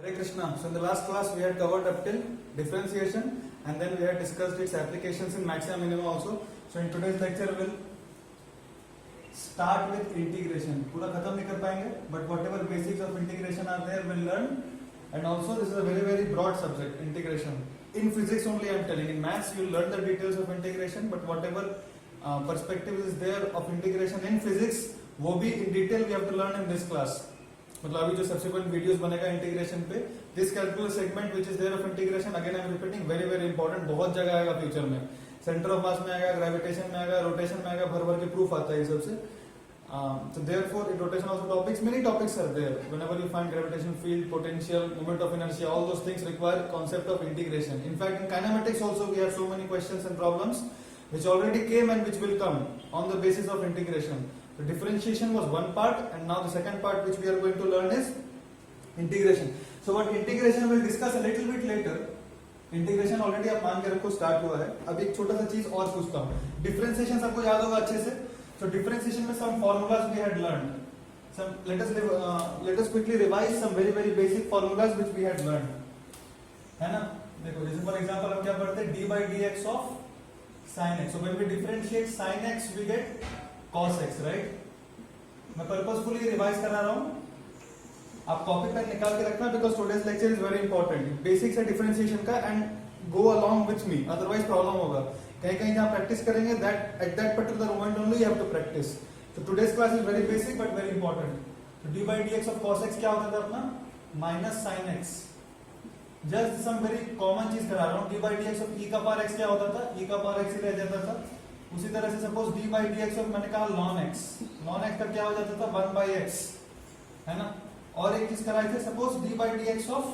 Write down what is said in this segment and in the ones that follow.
Hare Krishna. So in the last class we had covered up till differentiation and then we had discussed its applications in maximum minimum also. So in today's lecture we'll start with integration. पूरा खत्म नहीं कर पाएंगे but whatever basics of integration are there we'll learn. And also this is a very broad subject, integration. In physics only I am telling. In maths you will learn the details of integration but whatever perspective is there of integration in physics वो भी in detail we have to learn in this class. मतलब अभी जो subsequent videos बनेगा integration पे this calculus segment which is there of integration again I am repeating very important बहुत जगह आएगा फ्यूचर में सेंटर ऑफ मास में आएगा ग्रेविटेशन में आएगा रोटेशन में आएगा भर के प्रूफ आता है ये सबसे so therefore in rotation also topics many topics are there whenever you find gravitation field potential moment of inertia all those things require concept of integration in fact in kinematics also we have so many questions and problems which already came and which will come on the basis of integration. So differentiation was one part and now the second part which we are going to learn is integration. So what integration we'll discuss a little bit later. Integration already आप मान के रखो start हुआ है. अब एक छोटा सा चीज और पूछता हूँ. Differentiation सबको याद होगा अच्छे से. So differentiation में some formulas we had learned. Some let us quickly revise some very basic formulas which we had learned. है ना? देखो जैसे for example हम क्या पढ़ते हैं d by dx of sin x. So when we differentiate sin x we get cos x, right? मैं purposefully revise करा रहा हूँ. आप कॉपी पेन निकाल के रखना because today's lecture is very important. Basics है डिफरेंशिएशन का and go along with me. Otherwise problem होगा. कहीं जहाँ प्रैक्टिस करेंगे that at that particular moment only you have to practice. So today's class is very basic but very important. So d by dx of cos x क्या होता था अपना? minus sin x. Just some very common चीज करा रहा हूँ. d by dx of e का power x क्या होता था? e का पावर x ही रह जाता था. उसी तरह से suppose d by dx of मैंने कहा ln x का क्या हो जाता था 1 by x है ना. और एक चीज कराई थे suppose d by dx of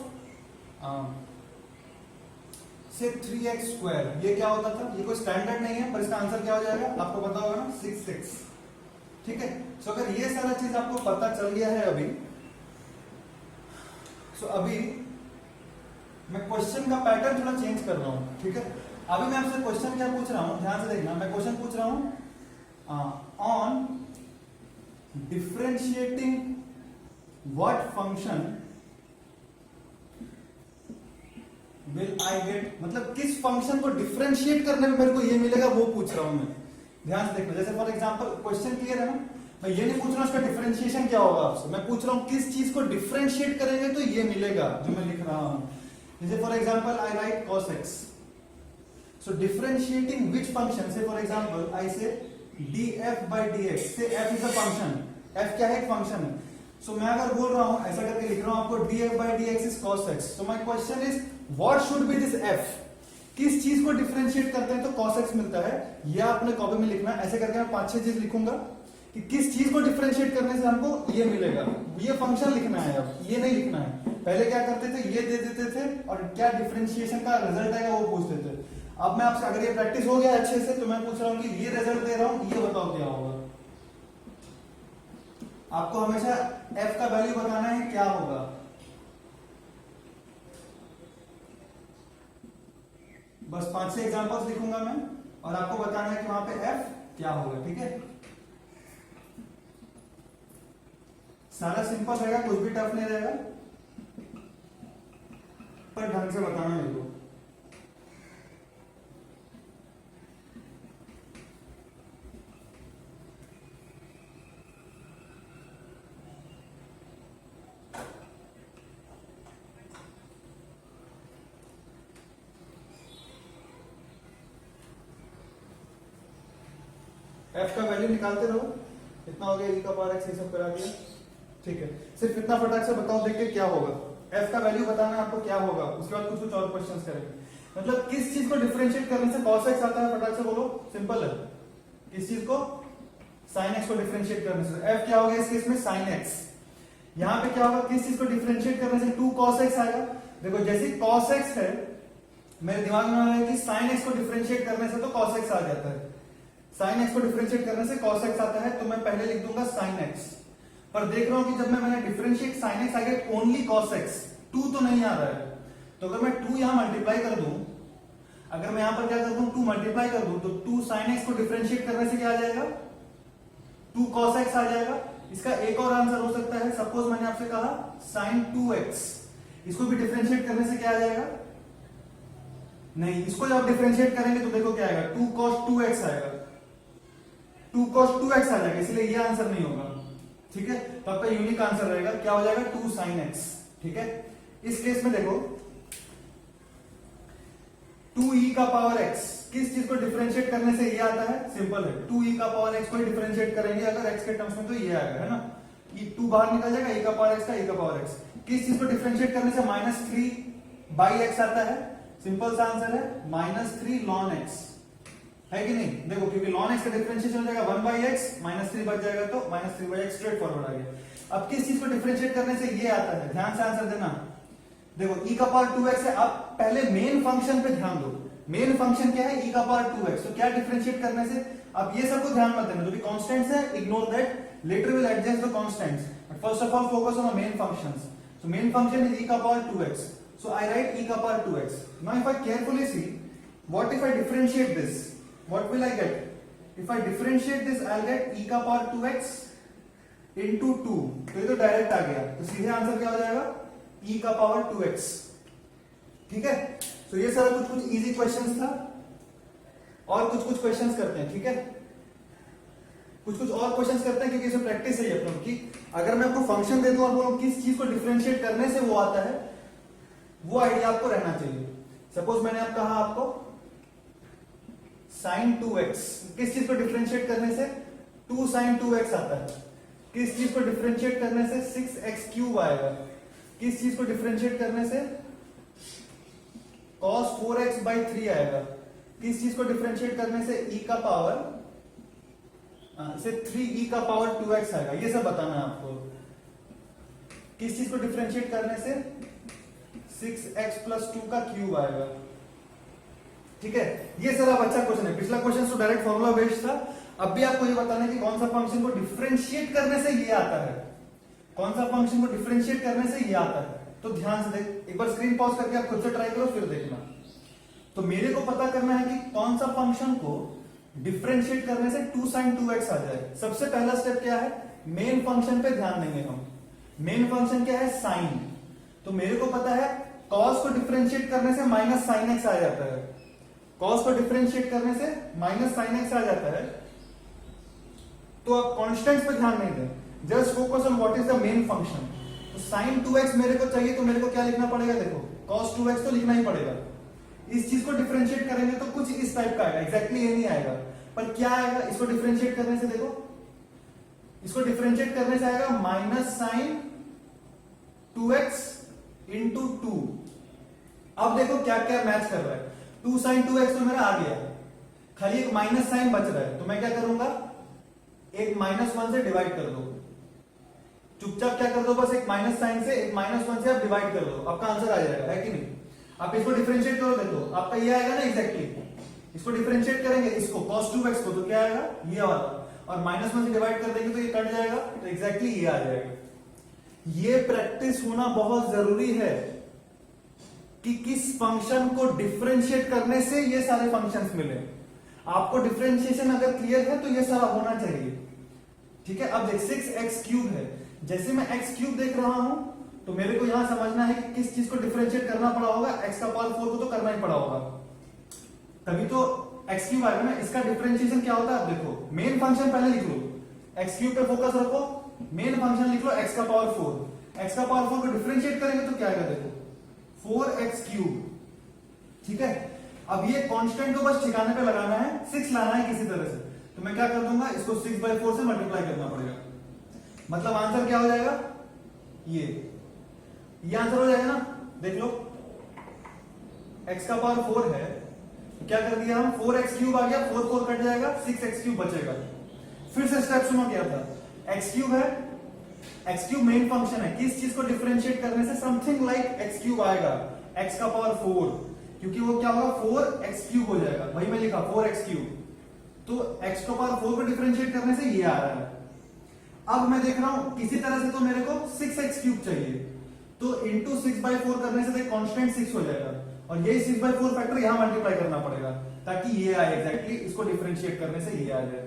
से 3x स्क्वायर ये क्या होता था. ये कोई स्टैंडर्ड नहीं है पर इसका आंसर क्या हो जाएगा आपको पता होगा ना 6x. ठीक है. सो अगर ये सारा चीज आपको पता चल गया है अभी सो अभी मैं क्वेश्चन का पैटर्न थोड़ा चेंज कर रहा हूं. ठीक है. अभी मैं आपसे क्वेश्चन क्या पूछ रहा हूं ध्यान से देखना. मैं क्वेश्चन पूछ रहा हूं on differentiating what function will I get. मतलब किस फंक्शन को डिफरेंशिएट करने में मेरे को ये मिलेगा वो पूछ रहा हूं मैं. ध्यान से देखना. जैसे फॉर एग्जांपल क्वेश्चन क्लियर है ना. मैं ये नहीं पूछ रहा उसका डिफरेंशिएशन क्या होगा आपसे. मैं पूछ रहा हूं किस चीज को डिफरेंशिएट करेंगे तो ये मिलेगा जो मैं लिख रहा हूं. जैसे for example I right cos x. So differentiating which function, say for example, I say df by dx. Say f is a function. f क्या है? एक function है. So मैं अगर बोल रहा हूँ ऐसा करके लिख रहा हूँ आपको df by dx is cos x. So my question is what should be this f? किस चीज को डिफरेंशिएट करते हैं तो cos x मिलता है. यह आपने कॉपी में लिखना. ऐसे करके मैं 5-6 चीज लिखूंगा कि किस चीज को डिफरेंशिएट करने से हमको ये मिलेगा. ये फंक्शन लिखना है. अब ये नहीं लिखना है. पहले क्या करते थे ये दे देते थे और क्या डिफरेंशिएशन का रिजल्ट आएगा वो पूछते थे. अब मैं आपसे अगर ये प्रैक्टिस हो गया अच्छे से तो मैं पूछ रहा हूं कि ये रिजल्ट दे रहा हूं ये बताओ क्या होगा. आपको हमेशा f का वैल्यू बताना है क्या होगा. बस 5-6 एग्जांपल्स लिखूंगा मैं और आपको बताना है कि वहां पे f क्या होगा. ठीक है. सारा सिंपल रहेगा कुछ भी टफ नहीं रहेगा पर ढंग से बताना मेरे को. f का वैल्यू निकालते रहो. इतना हो गया e का पावर x ये सब करा दिया. ठीक है. सिर्फ इतना फटाक से बताओ देख के क्या होगा. f का वैल्यू बताना है आपको क्या होगा. उसके बाद कुछ और क्वेश्चंस करेंगे. मतलब किस चीज को डिफरेंशिएट करने से cos x आता है फटाक से बोलो. सिंपल है. किस चीज को sin x को डिफरेंशिएट करने से f क्या होगा इस केस में sin x. यहां पे क्या होगा किस चीज को डिफरेंशिएट करने से 2 cos x आएगा. देखो जैसे cos x है मेरे दिमाग में आ रहा है कि sin x को डिफरेंशिएट करने से तो cos x आ जाता है. sin x को डिफरेंशिएट करने से cos x आता है तो मैं पहले लिख दूंगा sin x. पर देख रहा हूं कि जब मैंने डिफरेंशिएट sin x आ गया ओनली cos x 2 तो नहीं आ रहा है. तो अगर मैं 2 यहां मल्टीप्लाई कर दूं अगर मैं यहां पर क्या कर दूं 2 मल्टीप्लाई कर दूं तो 2 sin x को डिफरेंशिएट करने से क्या आ जाएगा 2 cos x आ जाएगा. इसका एक और आंसर हो सकता है. सपोज मैंने आपसे कहा sin 2x इसको भी डिफरेंशिएट करने से क्या आ जाएगा? नहीं, इसको जब आप डिफरेंशिएट करेंगे तो देखो क्या आएगा, 2 cos 2x आएगा, 2 cos 2x आ जाएगा, इसलिए ये आंसर नहीं होगा। ठीक है, तो आपका यूनिक आंसर रहेगा, क्या हो जाएगा? 2 sin x। ठीक है, इस केस में देखो 2e का पावर x, किस चीज को डिफरेंशिएट करने से ये आता है? सिंपल है, 2e का पावर x को डिफरेंशिएट करेंगे अगर x के टर्म्स में तो ये आएगा, है ना, ये 2 बाहर निकल जाएगा, e का पावर x का e का पावर x। किस चीज को डिफरेंशिएट करने से -3/x आता है? सिंपल सा आंसर है -3 ln x, है कि नहीं? देखो क्योंकि ln x का डिफरेंशिएशन हो जाएगा 1/x, -3 बच जाएगा तो -3/x स्ट्रेट फॉरवर्ड आ गया। अब किस चीज को डिफरेंशिएट करने से ये आता है? ध्यान से आंसर देना। देखो e का पावर 2x है, अब पहले मेन फंक्शन पे ध्यान दो। मेन फंक्शन क्या है? e का पावर 2x। तो क्या डिफरेंशिएट करने से? अब ये सबको ध्यान मत देना, जो भी कांस्टेंट्स है ignore that, later we'll adjust the constants, but first of all focus on the main functions. So main function is e का power 2x, so I write e का power 2x. Now if I carefully see, what if I differentiate this? What will I get? If I differentiate this, I'll get e का power 2x into 2. तो ये तो direct आ गया, तो सीधे answer क्या हो जाएगा? e का पावर 2x। ठीक है, तो ये सारा कुछ इजी क्वेश्चंस था, और कुछ क्वेश्चंस करते हैं। ठीक है, कुछ और क्वेश्चंस करते हैं, क्योंकि इसमें प्रैक्टिस है अपनों की। अगर मैं आपको फंक्शन दे दूं और बोलूं किस चीज को डिफरेंशिएट करने से वो आता है, वो आइडिया आपको रहना चाहिए। सपोज मैंने आप कहा आपको sin 2x, किस चीज को डिफरेंशिएट करने से 2 sin 2x आता है? किस चीज को डिफरेंशिएट करने से 6x³ आएगा? किस चीज को डिफरेंशिएट करने से cos 4x/3 आएगा? किस चीज को डिफरेंशिएट करने से e का पावर से 3e का पावर 2x आएगा? ये सब बताना है आपको। किस चीज को डिफरेंशिएट करने से 6x+2 का क्यूब आएगा? ठीक है, ये सारा अच्छा क्वेश्चन है। पिछला क्वेश्चन तो डायरेक्ट फॉर्मूला बेस्ड था, अब भी आपको ये बताना है कि कौन सा फंक्शन को डिफरेंशिएट करने से ये आता है, कौन सा फंक्शन को डिफरेंशिएट करने से ये आता है। तो ध्यान से देख, एक बार स्क्रीन पॉज करके आप खुद से ट्राई करो, फिर देखना। तो मेरे को पता करना है कि कौन सा फंक्शन को डिफरेंशिएट करने से 2 sin 2x आ जाए। सबसे पहला स्टेप क्या है? मेन फंक्शन पे ध्यान देंगे हम। मेन फंक्शन क्या है? साइन। तो मेरे को पता है cos को डिफरेंशिएट करने से -sin x आ जाता है, cos को डिफरेंशिएट करने से -sin x आ जाता है। तो आप कांस्टेंट्स पे ध्यान नहीं दें, just focus on what is the main function. तो sin 2x मेरे को चाहिए, तो मेरे को क्या लिखना पड़ेगा? देखो cos 2x तो लिखना ही पड़ेगा। इस चीज को डिफरेंशिएट करेंगे तो कुछ इस टाइप का आएगा, एग्जैक्टली ये नहीं आएगा, पर क्या आएगा? इसको डिफरेंशिएट करने से देखो, इसको डिफरेंशिएट करने से आएगा -sin 2x into 2। अब देखो क्या क्या मैच कर रहा है। 2 sin 2x तो मेरा आ गया, खाली एक माइनस साइन बच रहा है, तो मैं क्या करूंगा? एक -1 से डिवाइड कर दो, चुपचाप क्या कर दो, बस एक माइनस साइन से, एक -1 से आप डिवाइड कर दो, आपका आंसर आ जाएगा, है कि नहीं? आप इसको डिफरेंशिएट करो, देखो आपका ये आएगा ना एग्जैक्टली। इसको डिफरेंशिएट करेंगे, इसको cos 2x को, तो क्या आएगा? ये वाला, और -1 से डिवाइड कर देंगे तो ये कट जाएगा, तो एग्जैक्टली ये आ जाएगा। ये प्रैक्टिस होना बहुत जरूरी है कि किस फंक्शन को डिफरेंशिएट करने से ये सारे फंक्शंस मिले। आपको डिफरेंशिएशन अगर क्लियर है तो ये सारा होना चाहिए। ठीक है, अब देख 6x³ है, जैसे मैं x³ देख रहा हूं तो मेरे को यहां समझना है कि किस चीज को डिफरेंशिएट करना पड़ा होगा। x का पावर 4 को तो करना ही पड़ा होगा, तभी तो x³ आएगा ना। इसका डिफरेंशिएशन क्या होता है? देखो मेन फंक्शन पहले लिख लो, x³ पे फोकस रखो, मेन फंक्शन लिख लो x का पावर 4। x का पावर 4 को डिफरेंशिएट करेंगे तो क्या आएगा? देखो 4x³। ठीक है, अब ये कांस्टेंट को बस ठिकाने पे लगाना है, 6 लाना है किसी तरह से, तो मैं क्या कर दूंगा? इसको 6/4 से मल्टीप्लाई करना पड़ेगा, मतलब आंसर क्या हो जाएगा? ये आंसर हो जाएगा ना। देख लो x का पावर 4 है, तो क्या कर दिया हम? 4x³ आ गया, 4 कट जाएगा, 6x³ बचेगा। फिर से स्टेप सुनो क्या था? x³ है, x³ मेन फंक्शन है, किस चीज को डिफरेंशिएट करने से समथिंग लाइक x³ आएगा, x का पावर 4, क्योंकि वो क्या होगा? 4x³ हो जाएगा, वही मैं लिखा 4x³। तो x का पावर 4 को डिफरेंशिएट करने से ये आ रहा है। अब मैं देख रहा हूं किसी तरह से तो मेरे को 6x³ चाहिए, तो इंटू 6/4 करने से देख कांस्टेंट 6 हो जाएगा, और यही 6/4 फैक्टर यहां मल्टीप्लाई करना पड़ेगा ताकि ये आए एग्जैक्टली, इसको डिफरेंशिएट करने से ये आ जाए।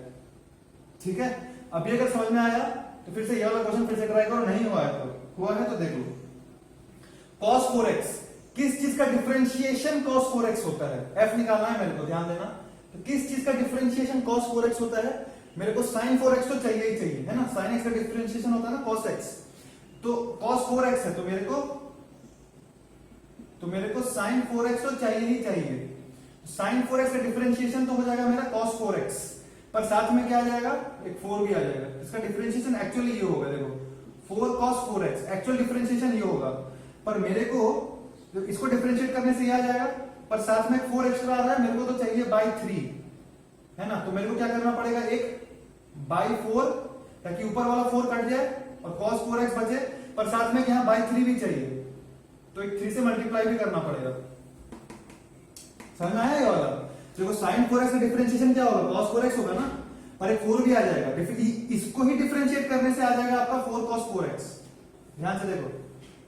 ठीक है, अभी अगर समझ में आया तो फिर से ये वाला क्वेश्चन फिर से ट्राई करो, नहीं हुआ है तो, हुआ है तो देख लो। cos 4x, किस चीज का डिफरेंशिएशन cos 4x होता है, f निकालना है मेरे को, ध्यान देना। तो किस चीज का डिफरेंशिएशन cos 4x होता है, मेरे को sin 4x तो चाहिए ही चाहिए, है ना। sin x का डिफरेंशिएशन होता है ना cos x, तो cos 4x है, तो मेरे को sin 4x तो चाहिए ही चाहिए। sin 4x का डिफरेंशिएशन तो हो जाएगा मेरा cos 4x, पर साथ में क्या आ जाएगा, एक 4 भी आ जाएगा। इसका डिफरेंशिएशन एक्चुअली ये होगा, देखो 4 cos 4x, एक्चुअल डिफरेंशिएशन ये होगा, पर मेरे को इसको डिफरेंशिएट करने से ये आ जाएगा, पर साथ में 4 एक्स्ट्रा आ रहा है, मेरे को तो चाहिए by 3, है ना। तो मेरे को क्या करना पड़ेगा, एक by 4, ताकि ऊपर वाला 4 कट जाए और cos 4x बचे, पर साथ में यहाँ by 3 भी चाहिए, तो एक 3 से मल्टीप्लाई भी करना पड़ेगा। समझ में आया ये वाला। देखो sin 4x का डिफरेंशिएशन क्या होगा, cos 4x होगा ना, पर एक 4 भी आ जाएगा, इसको ही डिफरेंशिएट करने से आ जाएगा आपका 4 cos 4x। ध्यान से देखो,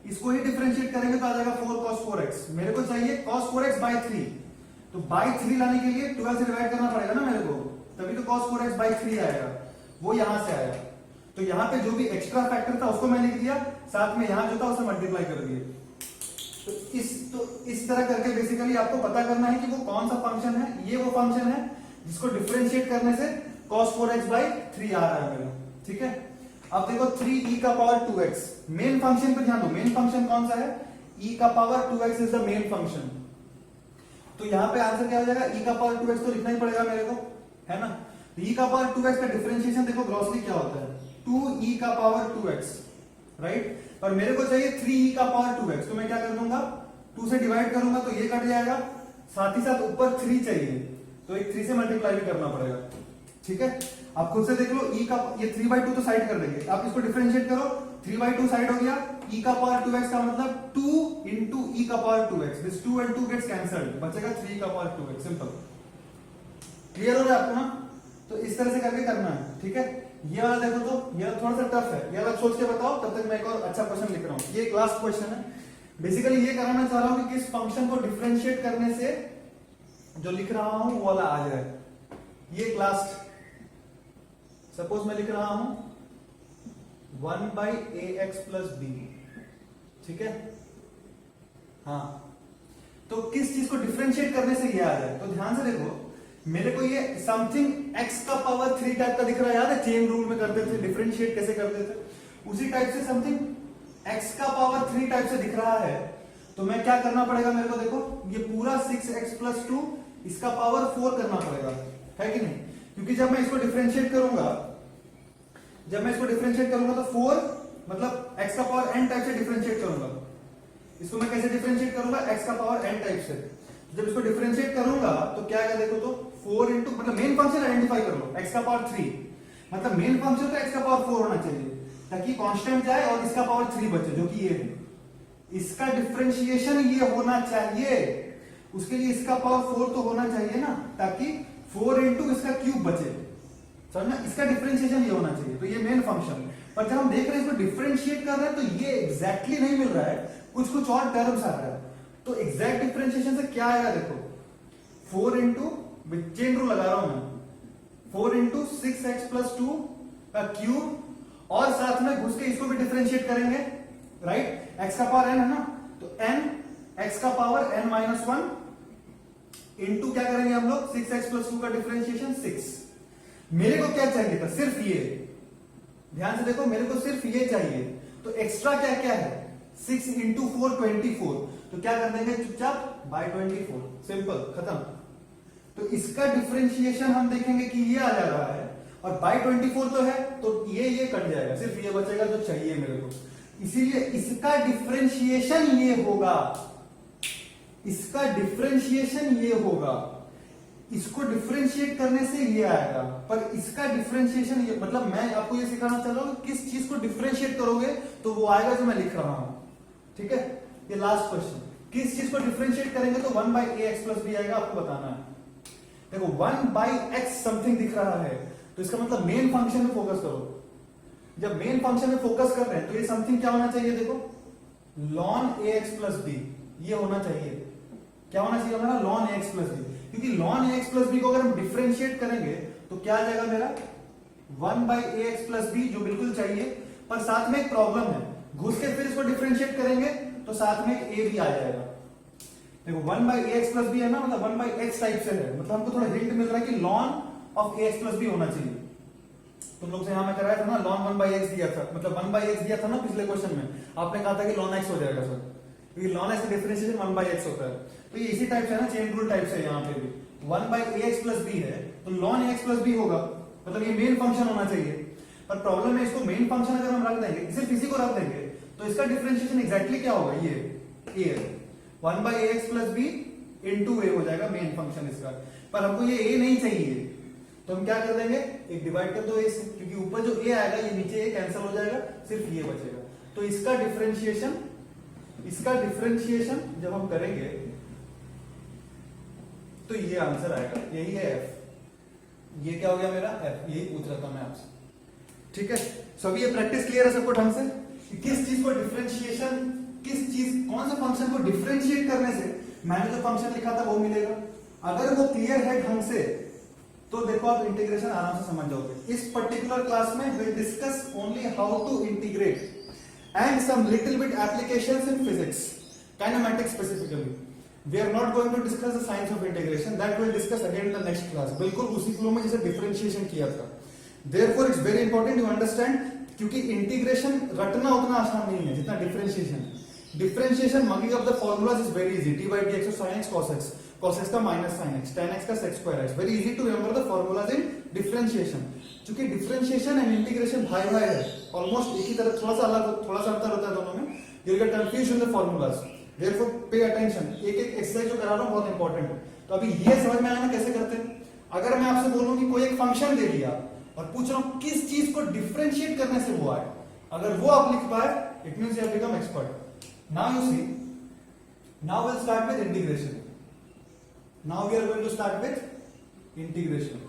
इसको ही डिफरेंशिएट करेंगे तो आ जाएगा 4 cos 4x। मेरे को चाहिए cos 4x by 3, तो by 3 लाने के लिए 12 से डिवाइड करना पड़ेगा ना मेरे को, तभी तो cos 4x by 3 आएगा, वो यहां से आया। तो यहाँ पे जो भी एक्स्ट्रा फैक्टर था उसको मैंने लिख दिया, साथ में यहां जो था उसे मल्टीप्लाई कर दिए। तो इस तरह करके बेसिकली आपको पता करना है कि वो कौन सा फंक्शन है। ये वो फंक्शन है जिसको डिफरेंशिएट करने से cos 4x by 3 आ रहा है मेरा, ठीक है। अब देखो 3e का पावर 2x, मेन फंक्शन पे ध्यान दो, मेन फंक्शन कौन सा है, e का power 2x is the main function. तो यहां पे आंसर क्या हो जाएगा, e का पावर 2x तो लिखना ही पड़ेगा मेरे को, है ना। तो e का पावर 2x का डिफरेंशिएशन देखो ग्रॉसली क्या होता है, 2e का पावर 2x, राइट। और मेरे को चाहिए 3e का पावर 2x, तो मैं क्या कर दूंगा, 2 से डिवाइड करूंगा तो ये कट जाएगा, साथ ही साथ ऊपर 3 चाहिए, तो एक 3 से मल्टीप्लाई भी करना पड़ेगा, ठीक है। आप खुद से देख लो, e का ये 3/2 तो साइड कर देंगे, आप इसको डिफरेंशिएट करो, 3/2 साइड हो गया, e का पावर 2x का मतलब 2 into e का power 2x, this 2 and 2 gets cancelled, बचेगा 3 का पावर 2x, सिंपल। क्लियर हो रहा है आपको ना। तो इस तरह से करके करना है, ठीक है। ये वाला देखो, तो ये थोड़ा सा टफ है, ये अलग सोच के बताओ, तब तक मैं एक और अच्छा क्वेश्चन लिख रहा हूं। ये एक लास्ट क्वेश्चन है, बेसिकली ये कराना चाह रहा हूं कि किस फंक्शन को डिफरेंशिएट करने से जो लिख रहा हूं वो वाला आ जाए। ये एक लास्ट, सपोज मैं लिख रहा हूं 1/ax plus b, ठीक है। हाँ, तो किस चीज को डिफरेंशिएट करने से ये आ जाए, तो ध्यान से देखो, मेरे को ये समथिंग x का पावर 3 टाइप का दिख रहा है, याद है चेन रूल में करते थे, डिफरेंशिएट कैसे करते थे, उसी टाइप से समथिंग x का पावर 3 टाइप से दिख रहा है। तो मैं क्या करना पड़ेगा मेरे को, देखो ये पूरा 6x plus 2 इसका पावर 4 करना पड़ेगा, है कि नहीं। क्योंकि जब मैं इसको डिफरेंशिएट करूंगा तो 4 मतलब x का पावर n टाइप से डिफरेंशिएट करूंगा। इसको मैं कैसे डिफरेंशिएट करूंगा, x का पावर n टाइप से। जब इसको डिफरेंशिएट करूंगा तो क्या आएगा, देखो तो 4 इंटू, मतलब मेन फंक्शन आइडेंटिफाई कर लो, x का पावर 3, मतलब मेन फंक्शन तो x का पावर 4 होना चाहिए, ताकि कांस्टेंट जाए और इसका पावर 3 बचे, जो कि ये है। इसका डिफरेंशिएशन ये होना चाहिए, उसके लिए इसका पावर 4 तो होना चाहिए ना, ताकि 4 इंटू इसका क्यूब बचे, समझना। इसका डिफरेंशिएशन ये होना चाहिए, तो ये मेन फंक्शन। पर जब हम देख रहे हैं इसको डिफरेंशिएट कर रहे हैं, तो ये एग्जैक्टली नहीं मिल रहा है, कुछ और टर्म्स आ रहा है। तो एग्जैक्ट डिफरेंशिएशन से क्या आएगा, देखो 4 इंटू, चेन रूल लगा रहा हूं मैं, 4 इंटू 6x plus 2 का क्यूब, और साथ में घुस के इसको भी डिफरेंशिएट करेंगे, राइट। x का पावर n है ना, तो n x का पावर n-1 इंटू क्या करेंगे हम लोग, 6x plus 2 का डिफरेंशिएशन 6। मेरे को क्या चाहिए था, सिर्फ ये, ध्यान से देखो, मेरे को सिर्फ ये चाहिए, तो एक्स्ट्रा क्या क्या है, 6 इंटू 4 24, तो क्या कर देंगे चुपचाप by 24, सिंपल, खत्म। तो इसका डिफरेंशिएशन हम देखेंगे कि ये आ जा रहा है, और by 24 तो है, तो ये कट जाएगा, सिर्फ ये बचेगा जो चाहिए मेरे को। इसीलिए इसका डिफरेंशिएशन ये होगा, इसका डिफरेंशिएशन ये होगा, इसको डिफरेंशिएट करने से ये आएगा, पर इसका डिफरेंशिएशन ये, मतलब मैं आपको ये सिखाना चाह रहा हूं किस चीज को डिफरेंशिएट करोगे तो वो आएगा जो मैं लिख रहा हूं, ठीक है। ये लास्ट क्वेश्चन, किस चीज को डिफरेंशिएट करेंगे तो 1/ax plus b आएगा, आपको बताना है। देखो 1/x समथिंग दिख रहा है, तो इसका मतलब मेन फंक्शन में फोकस करो। जब मेन फंक्शन में फोकस कर रहे हैं तो ये समथिंग क्या होना चाहिए, देखो ln ax plus b, ये होना चाहिए। क्या होना चाहिए हमारा, ln ax plus b, क्योंकि ln ax plus b को अगर हम डिफरेंशिएट करेंगे तो क्या आ जाएगा मेरा 1/ax plus b, जो बिल्कुल चाहिए। पर साथ में एक प्रॉब्लम है, घुस के फिर इसको डिफरेंशिएट करेंगे तो तो साथ में ए भी आ जाएगा। देखो 1/ax प्लस बी है ना, मतलब 1/x टाइप से है, मतलब हमको थोड़ा हिंट मिल रहा है कि ln of ax plus b होना चाहिए। तुम लोग से यहां में कराया था ना, ln 1/x दिया था, मतलब 1/x दिया था ना पिछले क्वेश्चन में, आपने कहा था कि ln x हो जाएगा सर, क्योंकि ln x का डिफरेंशिएशन 1/x होता है। तो ये इसी टाइप से है ना, चेन रूल टाइप से। यहाँ पे भी 1/ax प्लस बी है तो ln ax प्लस बी होगा, मतलब ये मेन फंक्शन होना चाहिए। पर प्रॉब्लम है, इसको मेन फंक्शन अगर हम रख देंगे, सिर्फ इसी को रख देंगे, तो इसका डिफरेंशिएशन एग्जैक्टली क्या होगा, ये a 1/ax plus B into A हो जाएगा मेन फंक्शन इसका। पर हमको ये a नहीं चाहिए, तो हम क्या कर देंगे, एक डिवाइड कर दो a से, क्योंकि ऊपर जो a आएगा ये नीचे a कैंसिल हो जाएगा, सिर्फ ये बचेगा। तो इसका डिफरेंशिएशन जब हम करेंगे तो ये आंसर आएगा, यही है f। ये क्या हो गया मेरा f, यही पूछ रहा था मैं आपसे। ठीक है, सभी ये प्रैक्टिस क्लियर है सबको ढंग से, किस चीज को डिफरेंशिएशन, कौन से फंक्शन को डिफरेंशिएट करने से मैंने जो फंक्शन लिखा था वो मिलेगा। अगर वो क्लियर है ढंग से तो देखो आप इंटीग्रेशन आराम से समझ जाओगे। इस पर्टिकुलर क्लास में we'll discuss only how to integrate and some little bit applications in physics, kinematics specifically. We are not going to discuss the science of integration, that we'll discuss again in the next class, बिल्कुल उसी flow में जैसे differentiation किया था। Therefore it's very important you understand, क्योंकि integration रटना उतना आसान नहीं है जितना differentiation. Differentiation mugging of the formulas is very easy, d by d x sine x cos x, cos x का minus sin x, tan x का sec square x, very easy to remember the formulas in differentiation. क्योंकि differentiation and integration भाई भाई है, almost एक ही तरह, थोड़ा सा अंतर होता है दोनों में। You get confuse in the formulas, therefore pay attention. एक एक्सरसाइज जो करा रहा हूं बहुत इंपॉर्टेंट है। तो अभी ये समझ में आया ना कैसे करते हैं। अगर मैं आपसे बोलूं कि कोई एक फंक्शन दे दिया और पूछ रहा हूं किस चीज को डिफरेंशिएट करने से वो आए, अगर वो आप लिख पाए it means you have become expert. Now you see, now will start with integration. Now we are going to start with integration.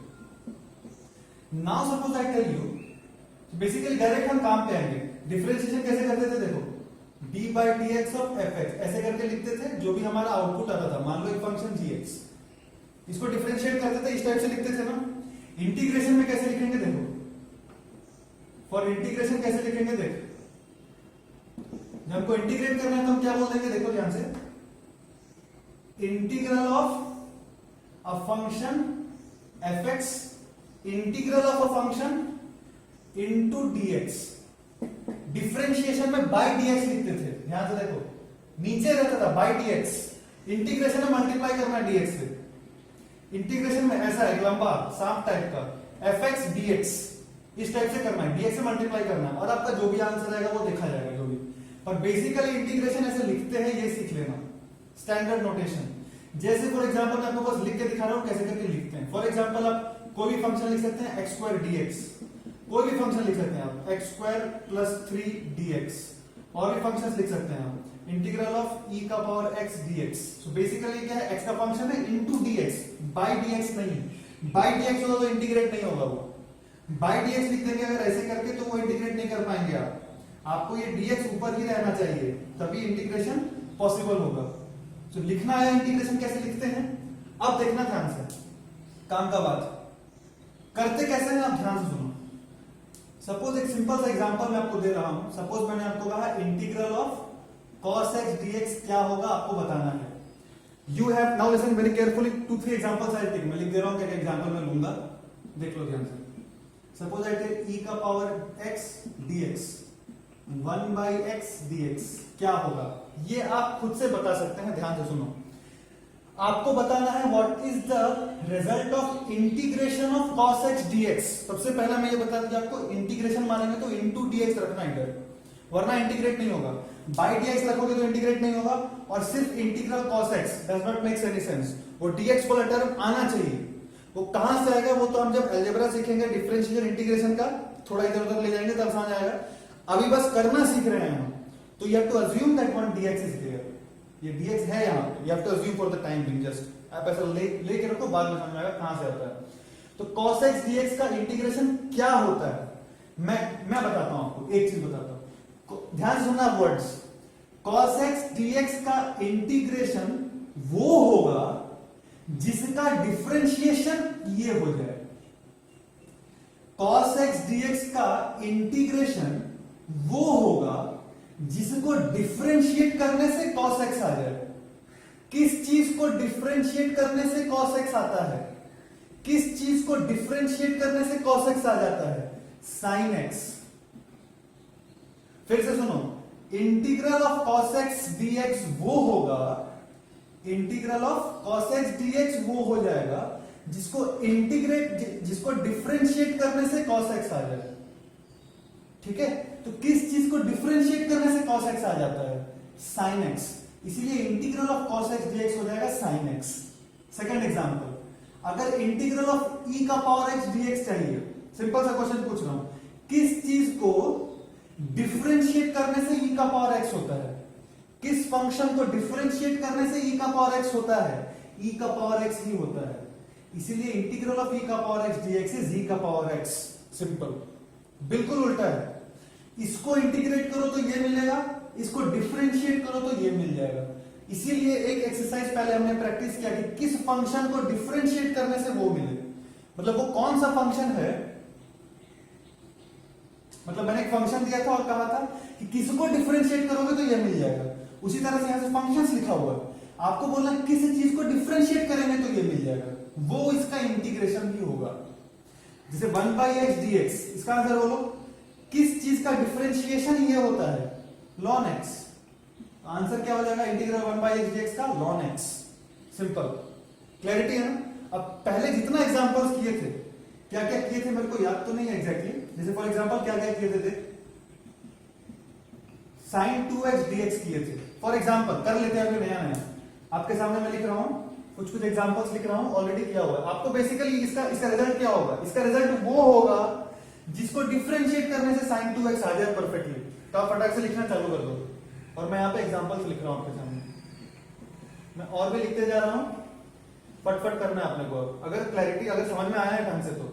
Now suppose I tell you, so basically direct हम काम पे आएंगे। डिफरेंशिएशन कैसे करते थे, देखो d by dx of fx ऐसे करके लिखते थे, जो भी हमारा आउटपुट आता था, मान लो एक फंक्शन gx, इसको डिफरेंशिएट करते थे, इस टाइप से लिखते थे ना। इंटीग्रेशन में कैसे लिखेंगे देखो, फॉर इंटीग्रेशन कैसे लिखेंगे देख, जब हमको इंटीग्रेट करना है तो हम क्या बोल देंगे, देखो ध्यान से, integral of a function fx integral of a function into dx। Differentiation में by dx लिखते थे, ध्यान से देखो नीचे रहता था by dx, इंटीग्रेशन में मल्टीप्लाई करना है dx से। इंटीग्रेशन में ऐसा है लंबा सांप टाइप का fx dx, इस टाइप से करना है, dx से मल्टीप्लाई करना है, और आपका जो भी आंसर आएगा वो देखा जाएगा जो भी। पर बेसिकली इंटीग्रेशन ऐसे लिखते हैं, ये सीख लेना स्टैंडर्ड नोटेशन। जैसे फॉर एग्जांपल मैं आपको बस लिख के दिखा रहा हूं कैसे करके लिखते हैं। फॉर एग्जांपल आप कोई भी फंक्शन लिख सकते हैं x स्क्वायर dx, कोई भी फंक्शन लिख सकते हैं आप x स्क्वायर प्लस 3 dx, और भी फंक्शंस लिख सकते हैं आप इंटीग्रल ऑफ e का power x dx। So basically क्या है, x का फंक्शन है इनटू dx, बाय dx नहीं, बाय dx होगा तो इंटीग्रेट नहीं होगा, वो बाय dx लिख देंगे अगर ऐसे करके तो वो इंटीग्रेट नहीं कर पाएंगे आपको ये dx ऊपर ही रहना चाहिए, तभी इंटीग्रेशन पॉसिबल होगा। तो लिखना है इंटीग्रेशन कैसे लिखते हैं, अब देखना ध्यान से, काम का बात करते कैसे हैं आप ध्यान से सुनो। सपोज एक सिंपल सा एग्जांपल मैं आपको दे रहा हूं। सपोज मैंने आपको कहा integral of cos x dx क्या होगा आपको बताना है। You have now listen very carefully, 2-3 examples I take, मैं लिख दे रहा हूं क्या एग्जांपल मैं लूंगा, देख लो ध्यान से। सपोज आई टेक e का power x dx, 1/x dx क्या होगा, ये आप खुद से बता सकते हैं, ध्यान से सुनो। आपको बताना है what is the result of integration of cos x dx। सबसे पहला मैं ये बता दूं आपको, इंटीग्रेशन मानेंगे तो इनटू dx रखना इधर, वरना इंटीग्रेट नहीं होगा। बाय dx रखोगे तो इंटीग्रेट नहीं होगा, और सिर्फ integral cos x does not make any sense. वो dx वाला टर्म आना चाहिए, वो कहां से आएगा वो तो हम जब अलजेब्रा सीखेंगे, डिफरेंशिएशन इंटीग्रेशन का थोड़ा इधर उधर ले जाएंगे तब समझ आएगा। अभी बस करना सीख रहे हैं हम, तो you have to assume that one dx is there, ये dx है यहाँ, you have to assume for the time being, just आप ऐसा लेके रखो, बाद में समझ में आएगा कहां से आता है। तो cos x dx का इंटीग्रेशन क्या होता है, मैं बताता हूं आपको, एक चीज बताता हूं, ध्यान से सुनना वर्ड्स। cos x dx का इंटीग्रेशन वो होगा जिसका डिफरेंशिएशन ये हो जाए। cos x dx का इंटीग्रेशन वो होगा जिसको डिफरेंशिएट करने से cos x आ जाए। किस चीज को डिफरेंशिएट करने से cos x आता है? किस चीज को डिफरेंशिएट करने से cos x आ जाता है? sin x। फिर से सुनो, integral of cos x dx वो होगा, integral of cos x dx वो हो जाएगा जिसको जिसको डिफरेंशिएट करने से cos x आ जाए। ठीक है, तो किस चीज को डिफरेंशिएट करने से cos x आ जाता है? sin x। इसीलिए integral of cos x dx हो जाएगा sin x। सेकंड एग्जांपल, अगर इंटीग्रल ऑफ e का पावर x dx चाहिए, सिंपल सा क्वेश्चन पूछ रहा हूं, किस चीज को डिफरेंशिएट करने से e का पावर x होता है? किस फंक्शन को डिफरेंशिएट करने से e का पावर x होता है? e का पावर x ही होता है। इसीलिए इंटीग्रल ऑफ e का power x dx is e का पावर x। सिंपल, बिल्कुल उल्टा है। इसको इंटीग्रेट करो तो ये मिलेगा, इसको डिफरेंशिएट करो तो ये मिल जाएगा। इसीलिए एक एक्सरसाइज पहले हमने प्रैक्टिस किया कि किस फंक्शन को डिफरेंशिएट करने से वो मिले, मतलब वो कौन सा फंक्शन है। मतलब मैंने एक फंक्शन दिया था और कहा था कि किसको डिफरेंशिएट करोगे तो ये मिल जाएगा। उसी तरह से यहां से फंक्शंस लिखा हुआ है, आपको बोलना किसी चीज को डिफरेंशिएट करेंगे तो ये मिल जाएगा, वो इसका इंटीग्रेशन भी होगा। जैसे 1/x dx, इसका आंसर बोलो, किस चीज का डिफरेंशिएशन ये होता है? ln x। आंसर क्या हो जाएगा इंटीग्रल 1/x dx का? ln x। सिंपल, क्लैरिटी है ना। अब पहले जितना एग्जांपल्स किए थे, क्या क्या किए थे मेरे को याद तो नहीं है एग्जैक्टली। जैसे फॉर एग्जांपल क्या क्या किए थे? sin 2x dx किए थे फॉर एग्जांपल। कर लेते हैं अभी नया नया, आपके सामने मैं लिख रहा हूं, कुछ एग्जांपल्स लिख रहा हूं, ऑलरेडी किया हुआ है। आपको बेसिकली इसका रिजल्ट क्या होगा? इसका रिजल्ट वो होगा जिसको डिफरेंशिएट करने से sin 2x आ जाए परफेक्टली। तो आप फटाक से लिखना चालू कर दो, और मैं यहाँ पे एग्जांपल्स लिख रहा हूं आपके सामने। मैं और भी लिखते जा रहा हूं, फटफट करना है अपने को। अगर क्लैरिटी, अगर समझ में आया है ढंग से तो।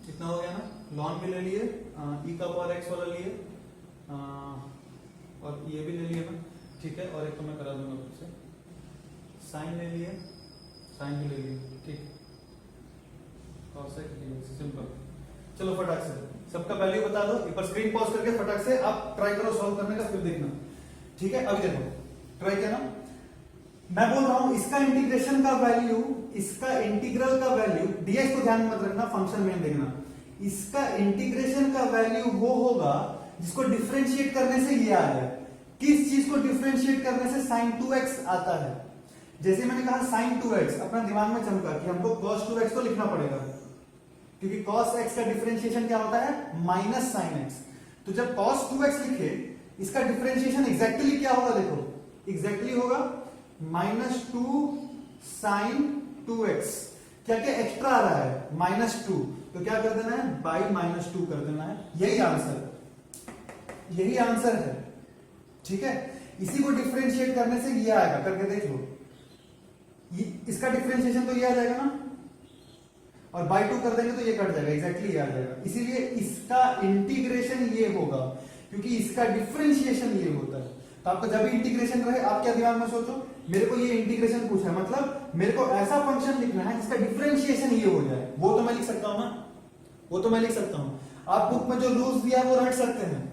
कितना हो गया ना? लॉन भी ले लिए, e का पावर x वाला लिए, और ये भी ले लिए ना। ठीक है, और एक तो मैं करा दूंगा फिर से, साइन ले लिए, साइन भी ले लिए। ठीक, cos x dx। सिंपल, चलो फटाक से सबका वैल्यू बता दो। एक बार स्क्रीन पॉज करके फटाक से आप ट्राई करो सॉल्व करने का, फिर देखना। ठीक है, अभी देखो ट्राई किया ना। मैं बोल रहा हूं इसका इंटीग्रेशन का वैल्यू, इसका इंटीग्रल का वैल्यू, dx को ध्यान मत रखना, फंक्शन में देखना। इसका इंटीग्रेशन का वैल्यू वो होगा जिसको डिफरेंशिएट करने से ये आ जाए। किस चीज को डिफरेंशिएट करने से sin 2x आता है? जैसे मैंने कहा sin 2x, अपना दिमाग में चमका कि हमको cos 2x को लिखना पड़ेगा, क्योंकि cos x का डिफरेंशिएशन क्या होता है? Minus sin x। तो जब cos 2x लिखे, इसका डिफरेंशिएशन एग्जैक्टली क्या होगा? देखो एग्जैक्टली होगा -2 sin 2x। क्या क्या एक्स्ट्रा आ रहा है? -2, तो क्या कर देना है? बाई -2 कर देना है। यही आंसर, यही आंसर है। ठीक है, इसी को डिफरेंशिएट करने से ये आएगा, करके देख लो। इसका डिफरेंशिएशन तो ये आ जाएगा ना, और बाई 2 कर देंगे तो ये कट जाएगा, एग्जैक्टली ये आ जाएगा। इसीलिए इसका इंटीग्रेशन ये होगा, क्योंकि इसका डिफरेंशिएशन ये होता है। तो आपको जब भी इंटीग्रेशन रहे, आप क्या दिमाग में सोचो, मेरे को ये इंटीग्रेशन पूछा है, मतलब मेरे को ऐसा फंक्शन लिखना है जिसका डिफरेंशिएशन ये हो जाए। वो तो मैं लिख सकता हूं ना, वो तो मैं लिख सकता हूं। आप बुक में जो रूल्स दिया है वो रट सकते हैं,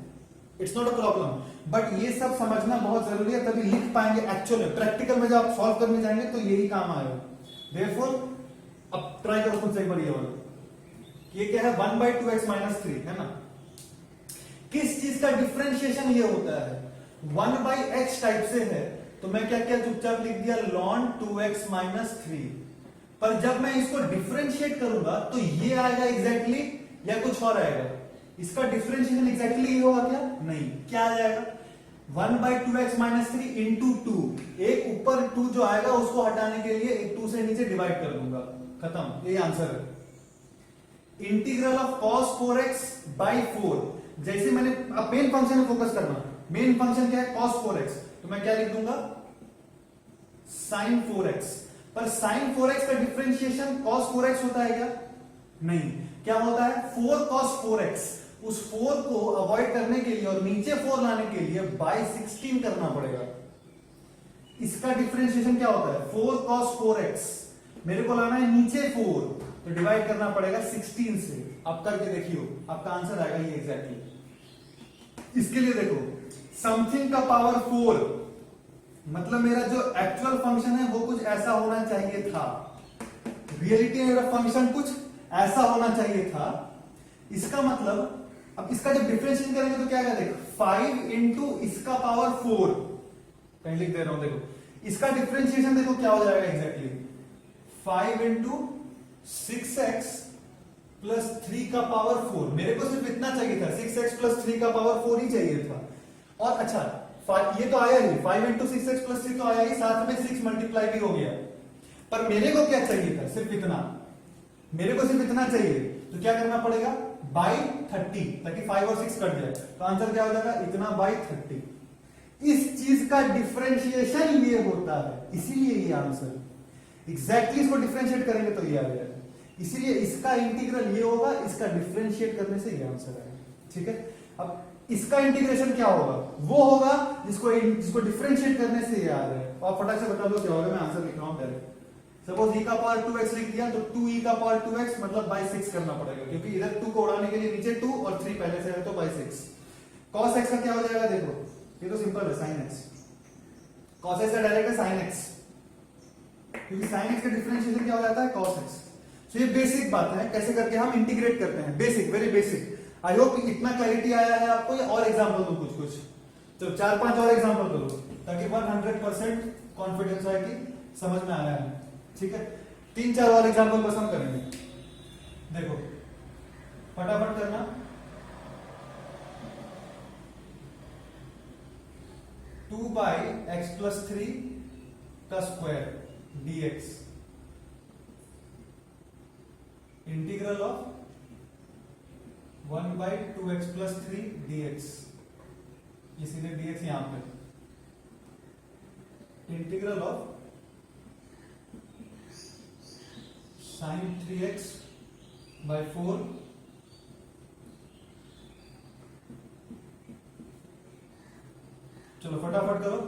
it's not a problem, but ये सब समझना बहुत जरूरी है, तभी लिख पाएंगे एक्चुअल में। प्रैक्टिकल में जब आप सॉल्व करने जाएंगे तो यही काम आएगा। देयरफॉर अब ट्राई करो खुद से एक बार ये वाला। ये क्या है? 1/2x - 3 है ना। किस चीज का डिफरेंशिएशन ये होता है? 1/x टाइप से है, तो मैं क्या क्या चुपचाप लिख दिया, ln 2x - 3। पर जब मैं इसको डिफरेंशिएट करूंगा तो ये आएगा एग्जैक्टली, या कुछ और आएगा? इसका डिफरेंशिएशन एग्जैक्टली ये होगा क्या? नहीं, क्या आ जाएगा? 1/2x - 3 into 2। एक ऊपर 2 जो आएगा उसको हटाने के लिए एक 2 से नीचे डिवाइड कर दूंगा, खत्म। ये आंसर है। Integral of cos 4x by 4। जैसे मैंने, अब मेन फंक्शन में फोकस करना। मेन फंक्शन क्या है? cos 4x। तो मैं क्या लिख दूंगा? sin 4x। पर sin 4x का डिफरेंशिएशन cos 4x होता है क्या? नहीं। क्या होता है? 4 cos 4x। उस 4 को अवॉइड करने के लिए और नीचे 4 लाने के लिए बाय 16 करना पड़ेगा। इसका डिफरेंशिएशन क्या होता है? 4 cos 4x, मेरे को लाना है नीचे 4, तो डिवाइड करना पड़ेगा 16 से। आप करके देखियो, आपका आंसर आएगा ये एग्जैक्टली। इसके लिए देखो, समथिंग का पावर 4, मतलब मेरा जो एक्चुअल फंक्शन है वो कुछ ऐसा होना चाहिए था। रियलिटी में मेरा फंक्शन कुछ ऐसा होना चाहिए था। इसका मतलब अब इसका जब डिफरेंशिएशन करेंगे तो क्या आएगा? देखो 5 इंटू इसका पावर 4, कहीं लिख दे रहा हूं, देखो इसका डिफरेंशिएशन देखो क्या हो जाएगा एग्जैक्टली। 5 इंटू 6x प्लस 3 का पावर 4, मेरे को सिर्फ इतना चाहिए था, 6x प्लस 3 का पावर 4 ही चाहिए था। और अच्छा ये तो आया ही, 5 इंटू 6x प्लस 3 तो आया ही, साथ में 6 मल्टीप्लाई भी हो गया। पर मेरे को क्या चाहिए था? सिर्फ इतना, मेरे को सिर्फ इतना चाहिए, तो क्या करना पड़ेगा? बाई 30, ताकि 5 और 6 कट जाए। तो आंसर क्या हो जाएगा? इतना बाई 30। इस चीज का डिफरेंशिएशन ये होता है, इसीलिए ये आंसर एग्जैक्टली इसको डिफरेंशिएट करेंगे तो ये आ जाएगा। इसीलिए इसका इंटीग्रल ये होगा, इसका डिफरेंशिएट करने से ये आंसर आएगा। ठीक है, अब इसका इंटीग्रेशन क्या होगा? वो होगा जिसको डिफरेंशिएट करने से ये आ रहा है। आप फटाक से बता दो क्या होगा, मैं आंसर लिख रहा हूं डायरेक्ट। सपोज e का पावर 2x लिख दिया, तो 2e का पावर 2x मतलब बाई 6 करना पड़ेगा, क्योंकि इधर 2 को उड़ाने के लिए नीचे 2 और 3 पहले से है, तो बाई 6। cos x का क्या हो जाएगा? देखो ये तो सिंपल है, sin x। cos x का डायरेक्ट है sin x, क्योंकि sin x का डिफरेंशिएशन क्या हो जाता है? cos x। तो ये बेसिक बात है, कैसे करके हम इंटीग्रेट करते हैं, basic, very basic. I hope इतना क्लैरिटी आया है आपको। या और एग्जांपल दो कुछ तो 4-5 और एग्जांपल दो, ताकि 100% कॉन्फिडेंस आए कि समझ में आया है। ठीक है, 3-4 और एग्जांपल पसंद करेंगे। देखो फटाफट करना। टू बाई एक्स प्लस 3 का square dx, integral of 1 by 2x plus 3 dx, ये सीधे dx यहां पे, integral of sin 3x by 4 चलो फटाफट करो,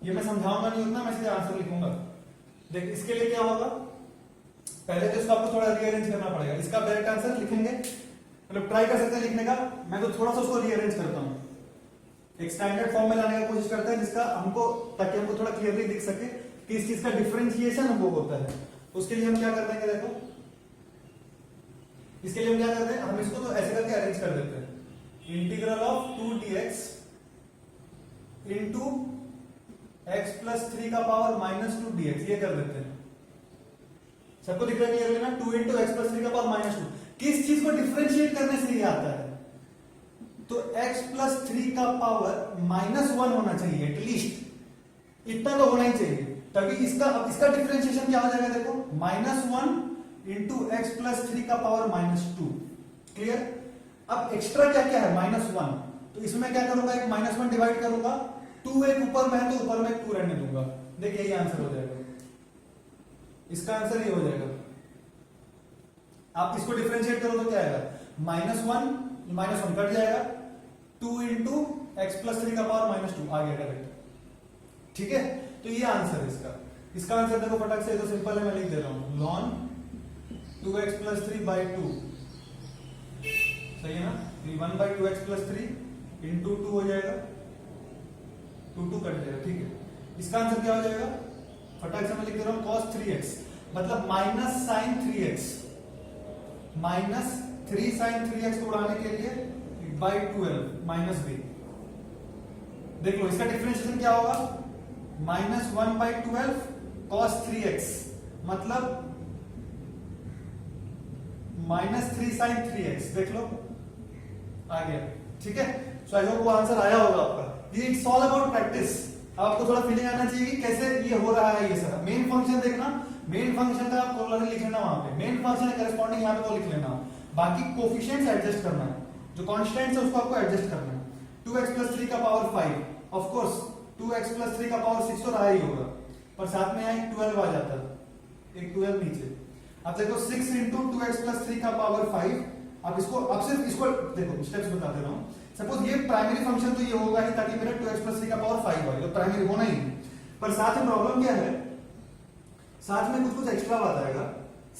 ये मैं समझाऊंगा नहीं उतना, मैं सीधे आंसर लिखूंगा। देख इसके लिए क्या होगा, पहले तो इसको आपको थोड़ा रीअरेंज करना पड़ेगा। इसका डायरेक्ट आंसर लिखेंगे, मतलब ट्राई कर सकते हैं लिखने का, मैं तो थोड़ा सा उसको रीअरेंज करता हूं, एक स्टैंडर्ड फॉर्म में लाने का कोशिश करता है, जिसका हमको, ताकि हमको थोड़ा क्लियरली दिख सके कि इस चीज का डिफरेंशिएशन वो होता है। उसके लिए हम क्या कर देंगे, देखो इसके लिए हम क्या करते हैं, हम इसको तो ऐसे करके अरेंज कर देते हैं, integral of 2 dx into x plus 3 का पावर -2 dx, ये कर देते हैं। सबको दिख रहा है क्लियरली ना? 2 इंटू एक्स प्लस 3 का पावर -2, किस चीज को डिफरेंशिएट करने से ये आता है? तो x प्लस 3 का पावर -1 होना चाहिए एटलीस्ट, इतना तो होना ही चाहिए, तभी इसका डिफरेंशिएशन क्या हो जाएगा? देखो -1 इंटू एक्स प्लस 3 का पावर -2। क्लियर? अब एक्स्ट्रा क्या क्या है? -1, तो इसमें क्या करूंगा, एक -1 डिवाइड करूंगा, 2 एक ऊपर में है तो ऊपर में 2 रहने दूंगा। देखिए ये आंसर हो जाएगा, इसका आंसर ये हो जाएगा। आप इसको डिफरेंशिएट करो तो क्या आएगा? -1 कट जाएगा, 2 इंटू एक्स प्लस 3 का पावर -2 आ गया डायरेक्ट। ठीक है, तो ये आंसर है इसका आंसर देखो फटाक से, तो सिंपल है, मैं लिख दे रहा हूं, ln 2x प्लस 3 बाई 2, सही है ना? 1 बाई 2x प्लस 3 इंटू 2 हो जाएगा, 2 कट जाएगा। ठीक है, इसका आंसर क्या हो जाएगा? फटाक से मैं लिख दे रहा हूं, cos 3x मतलब minus sign 3x, -3 sin 3x को उड़ाने के लिए बाई 12 माइनस b। देख लो इसका डिफरेंशिएशन क्या होगा? -1 बाई 12 cos 3x मतलब -3 sin 3x। देख लो आ गया। ठीक है, सो आई होप वो आंसर आया होगा आपका। ये इट्स ऑल अबाउट प्रैक्टिस। आपको थोड़ा फीलिंग आना चाहिए कि कैसे ये हो रहा है। ये सारा मेन फंक्शन देखना, मेन फंक्शन का आप कॉलर लिख लेना, वहां पे मेन फंक्शन है करस्पॉन्डिंग, यहां पे वो लिख लेना। बाकी कोफिशिएंट्स एडजस्ट करना है, जो कांस्टेंट्स है उसको आपको एडजस्ट करना है। 2x प्लस 3 का power 5, of course 2x plus 3 का पावर 6 तो रहा ही होगा, पर साथ में यहाँ 12 आ जाता है, एक 12 नीचे। अब देखो 6 इंटू 2x प्लस 3 का पावर 5 अब सिर्फ इसको देखो स्टेप्स बता दे रहा हूं। सपोज ये प्राइमरी फंक्शन तो ये होगा ही, ताकि मेरा 2x+3 का पावर 5 आए, तो प्राइमरी होना ही। पर साथ में प्रॉब्लम क्या है, साथ में कुछ एक्स्ट्रा बात आएगा,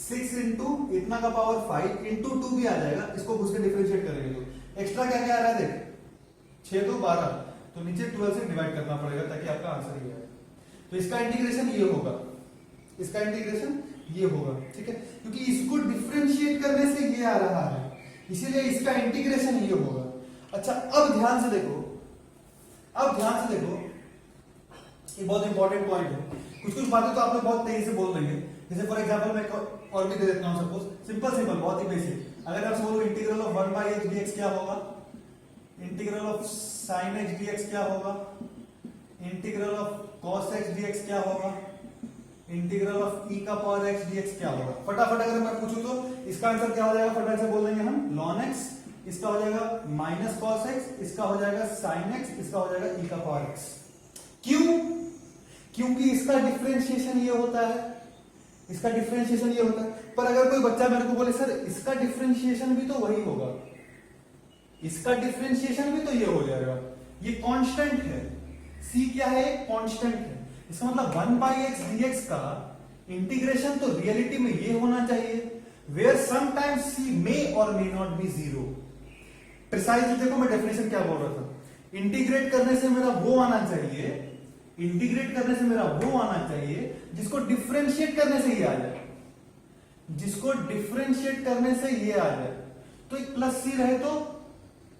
6 इंटू इतना का पावर 5 इंटू 2 भी आ जाएगा। इसको घुस के डिफरेंशिएट करेंगे तो एक्स्ट्रा क्या क्या आ रहा है देख, 6 2 12, तो नीचे 12 से डिवाइड करना पड़ेगा ताकि आपका आंसर ये आए। तो इसका इंटीग्रेशन ये होगा, इसका इंटीग्रेशन ये होगा, ठीक है, क्योंकि इसको डिफरेंशिएट करने से ये आ रहा है, इसीलिए इसका इंटीग्रेशन ये होगा। अच्छा अब ध्यान से देखो, अब ध्यान से देखो, ये बहुत इंपॉर्टेंट पॉइंट है। कुछ कुछ बातें तो आप लोग बहुत तेजी से बोल देंगे, जैसे फॉर एग्जांपल मैं और भी दे देता हूं। सपोज सिंपल बहुत ही बेसिक, अगर आप बोलो इंटीग्रल ऑफ 1/x dx क्या होगा, integral of sin x dx क्या होगा, integral of cos x dx क्या होगा, इंटीग्रल ऑफ e का पावर x dx क्या होगा। फटाफट अगर मैं पूछूं तो इसका आंसर क्या हो जाएगा, फटाफट से बोल देंगे हम ln x, इसका हो जाएगा माइनस cos x, इसका हो जाएगा sin x, इसका हो जाएगा e का पावर x। क्यों? क्योंकि इसका डिफरेंशिएशन ये होता है, इसका डिफरेंशिएशन ये होता है। पर अगर कोई बच्चा मेरे को बोले सर इसका डिफरेंशिएशन भी तो वही होगा, इसका डिफरेंशिएशन भी तो ये हो जाएगा, ये कांस्टेंट है, c क्या है, कांस्टेंट है, इसका मतलब 1/x dx का इंटीग्रेशन तो रियलिटी में ये होना चाहिए, वेयर समटाइम्स c मे और मे नॉट बी 0। प्रिसाइजली देखो मैं डेफिनेशन क्या बोल रहा था, इंटीग्रेट करने से मेरा वो आना चाहिए, इंटीग्रेट करने से मेरा वो आना चाहिए जिसको डिफरेंशिएट करने से ये आ जाए, जिसको डिफरेंशिएट करने से ये आ जाए। तो एक प्लस सी रहे तो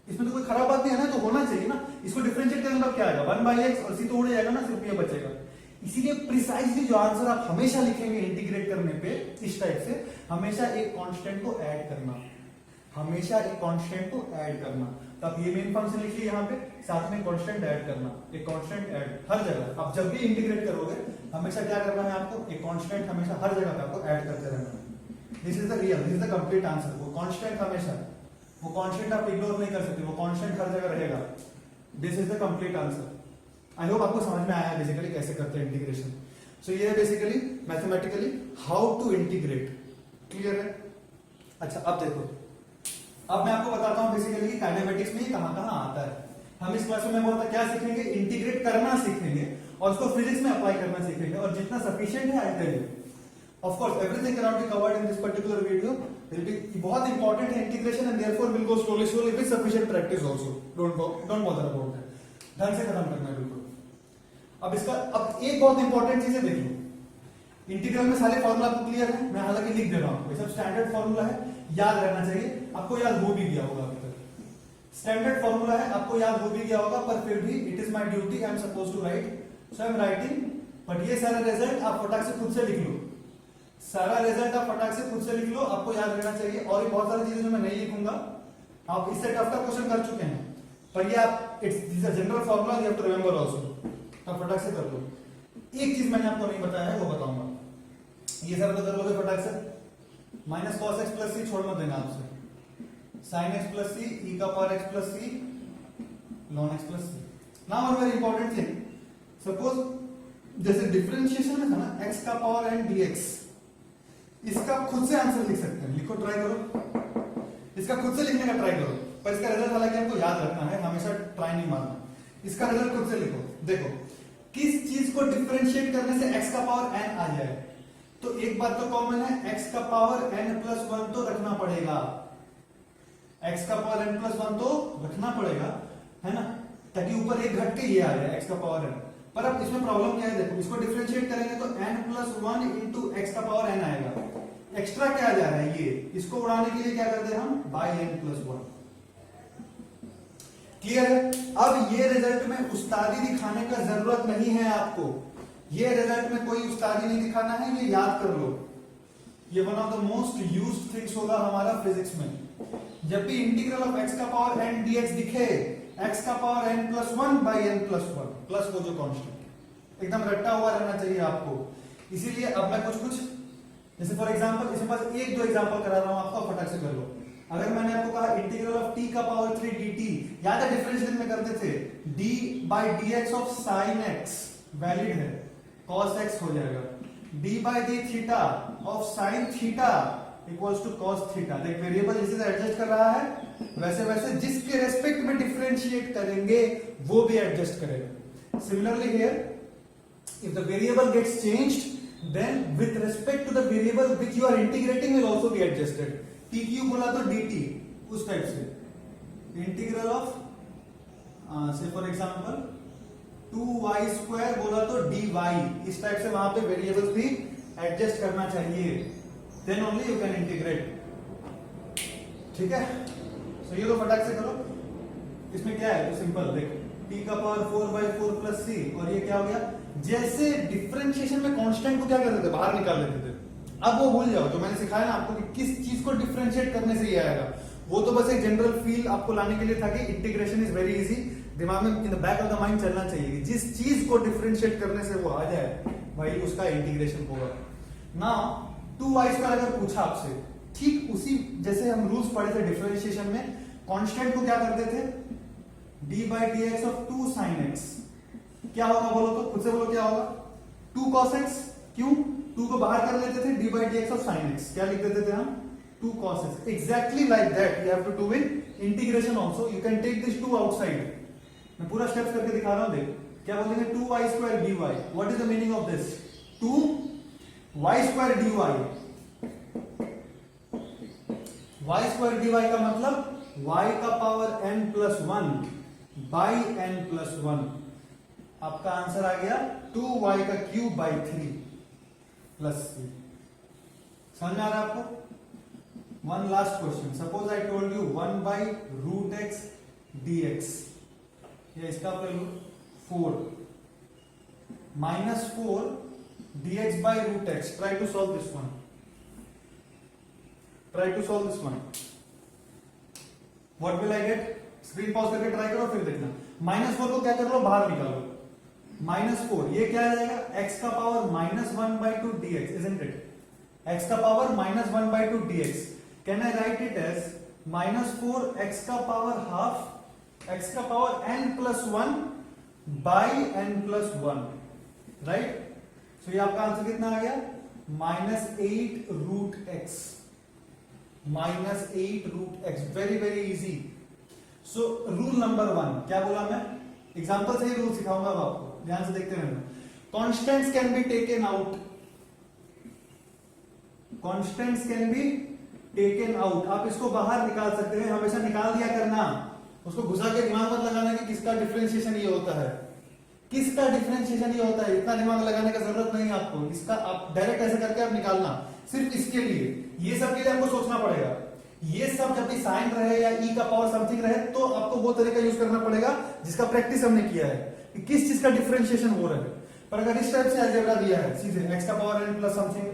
इसमें तो कोई खराब बात नहीं है ना, तो होना चाहिए ना। इसको डिफरेंशिएट करने का क्या आएगा, 1/x और सी तो उड़ जाएगा ना, सिर्फ ये बचेगा। इसीलिए प्रिसाइजली जो आंसर आप हमेशा लिखेंगे इंटीग्रेट करने पे इस टाइप से, हमेशा एक कांस्टेंट को ऐड करना, हमेशा एक कांस्टेंट को ऐड करना। तो आप ये मेन फंक्शन लिखिए यहाँ पे, साथ में कांस्टेंट ऐड करना, एक कांस्टेंट ऐड हर जगह। आप जब भी इंटीग्रेट करोगे हमेशा क्या करना है आपको, एक कांस्टेंट हमेशा हर जगह पे आपको ऐड करते रहना है। This is the real, this is the complete answer. वो कांस्टेंट हमेशा, वो कांस्टेंट आप इग्नोर नहीं कर सकते, वो कांस्टेंट हर जगह रहेगा। This is the complete answer. I hope आपको समझ में आया है बेसिकली कैसे करते हैं इंटीग्रेशन। सो ये है basically mathematically how to integrate. Clear है? अच्छा अब देखो, अब मैं आपको बताता हूं बेसिकली काइनेमेटिक्स में कहां कहां आता है। हम इस क्लास में बहुत क्या सीखेंगे, इंटीग्रेट करना सीखेंगे और उसको फिजिक्स में अप्लाई करना सीखेंगे, और जितना सफिशिएंट है I tell you. Of course everything can not be covered in this particular video, will be बहुत इंपॉर्टेंट है integration, and therefore will go slowly with sufficient practice also. Don't bother about that, ढंग से खत्म करना है बिल्कुल। अब इसका अब एक बहुत इंपॉर्टेंट चीज है, देख लो इंटीग्रल में सारे फॉर्मूला आपको क्लियर है, मैं हालांकि लिख दे रहा हूं, ये सब स्टैंडर्ड फॉर्मूला है, याद रहना चाहिए, आपको याद हो भी गया होगा अभी तक। स्टैंडर्ड फॉर्मूला है, आपको याद हो भी गया होगा, पर फिर भी it is my duty, I am suppose to write, so I am writing. But ये सारा रिजल्ट आप फटाक से खुद से लिख लो, सारा रिजल्ट आप फटाक से खुद से लिख लो, आपको याद रहना चाहिए। और बहुत सारी चीजें जो मैं नहीं लिखूंगा, आप इससे टफ का क्वेश्चन कर चुके हैं, पर ये आप it's general formula, you have to remember also, आप फटाक से कर लो। एक चीज मैंने आपको नहीं बताया है, वो बताऊंगा, ये सारा तो कर लोगे फटाक से। Minus cos x plus C छोड़ मत देना आपसे, sin x plus C, e का power x plus C, ln x plus C. Now one very important thing, suppose जैसे डिफरेंशिएशन में था ना x का पावर n dx, इसका खुद से आंसर लिख सकते हैं, लिखो, ट्राई करो, इसका खुद से लिखने का ट्राई करो, पर इसका रिजल्ट हालांकि आपको याद रखना है, हमेशा ट्राई नहीं मारना। इसका रिजल्ट खुद से लिखो, देखो किस चीज को डिफरेंशिएट करने से x का पावर n आ जाए। तो एक बात तो कॉमन है, x का पावर n+1 तो रखना पड़ेगा, x का पावर n+1 तो रखना पड़ेगा, है ना, ताकि ऊपर एक घट के ये आ जाए x का पावर n। पर अब इसमें प्रॉब्लम क्या है, देखो इसको डिफरेंशिएट करेंगे तो n+1 इंटू x का पावर n आएगा, एक्स्ट्रा क्या आ जा रहा है, ये इसको उड़ाने के लिए क्या करते हैं हम, बाय n+1। क्लियर है? अब ये रिजल्ट में उस्तादी दिखाने का जरूरत नहीं है आपको, ये रिजल्ट में कोई उस्तादी नहीं दिखाना है, ये याद कर लो, ये one of the most used things होगा हमारा फिजिक्स में। जब भी इंटीग्रल ऑफ x का पावर n dx दिखे, x का power n+1 by n+1, plus वो जो कांस्टेंट एकदम रट्टा हुआ रहना चाहिए आपको। इसीलिए अब मैं कुछ जैसे फॉर एग्जांपल इसमें बस एक दो एग्जांपल करा रहा हूं आपको, फटाक से कर लो। अगर मैंने आपको कहा इंटीग्रल ऑफ t का पावर 3 dt, याद है डिफरेंशिएशन में करते थे, d by dx of sin x valid है, cos x हो जाएगा, d by d theta of sin theta equals to cos theta. देख वेरिएबल जैसे से एडजस्ट कर रहा है वैसे वैसे जिसके रेस्पेक्ट में डिफरेंशिएट करेंगे वो भी एडजस्ट करेगा। Similarly here if the variable gets changed then with respect to the variable which you are integrating will also be adjusted. T Q बोला तो dt उस टाइप से इंटीग्रल ऑफ से फॉर एग्जांपल 2y² बोला तो dy, इस type से वहां पे वेरिएबल्स भी एडजस्ट करना चाहिए, then only you can integrate. ठीक है, सो ये तो फटाक से करो। इसमें क्या है तो सिंपल देख t का पावर 4/4 प्लस c, और ये क्या हो गया, जैसे डिफरेंशिएशन में कांस्टेंट को क्या करते थे बाहर निकाल देते थे, अब वो भूल जाओ जो मैंने सिखाया ना आपको कि किस चीज को डिफरेंशिएट करने से ये आएगा। वो तो बस एक जनरल फील आपको लाने के लिए था कि इंटीग्रेशन इज वेरी इजी, दिमाग में in the back of the mind चलना चाहिए कि जिस चीज को डिफरेंशिएट करने से वो आ जाए भाई उसका इंटीग्रेशन होगा। नाउ 2y² अगर पूछा आपसे, ठीक उसी जैसे हम रूल्स पढ़े थे डिफरेंशिएशन में, कांस्टेंट को क्या करते थे d/dx ऑफ 2 sin x, क्या होगा बोलो तो, खुद से बोलो क्या होगा, 2 cos x, क्यों 2 को बाहर कर लेते थे, d/dx ऑफ sin x क्या लिख देते थे हम 2 cos x। exactly like that you have to do with integration also, you can take this 2 outside। मैं पूरा स्टेप्स करके दिखा रहा हूं, देख क्या बोलेंगे 2y² dy, what is the meaning of this, 2y² dy, y² dy का मतलब y का पावर n+1 by n+1, आपका आंसर आ गया 2y³ 3 प्लस c। समझ आ रहा है आपको। One last question, suppose I told you 1/√x dx, या इसका value 4 -4 dx/√x, try to solve this one, try to solve this one, what will I get, screen pause करके try करो फिर देखना। -4 को क्या कर लो बाहर निकालो, -4 ये क्या आ जाएगा x का power -1/2 dx, isn't it, x का power -1/2 dx, can I write it as -4 x का पावर हाफ x का power n+1 by n+1, right. So ये आपका आंसर कितना आ गया -8√x, -8√x, very very easy. So rule number 1 क्या बोला मैं, एग्जांपल से ही रूल सिखाऊंगा अब आपको, ध्यान से देखते रहना। Constants can be taken out, constants can be taken out, आप इसको बाहर निकाल सकते हैं, हमेशा निकाल दिया करना, उसको घुसा के दिमाग मत लगाना कि किसका डिफरेंशिएशन ये होता है, किसका डिफरेंशिएशन ये होता है, इतना दिमाग लगाने का जरूरत नहीं है आपको, इसका आप डायरेक्ट ऐसे करके आप निकालना, सिर्फ इसके लिए, ये सब के लिए हमको सोचना पड़ेगा। ये सब जब भी साइन रहे या ई का पावर समथिंग रहे तो आपको वो तरीका यूज करना पड़ेगा जिसका प्रैक्टिस हमने किया है कि किस चीज का डिफरेंशिएशन हो रहा है। पर अगर इस टाइप से अलजेब्रा दिया है सीधे x का पावर n प्लस समथिंग,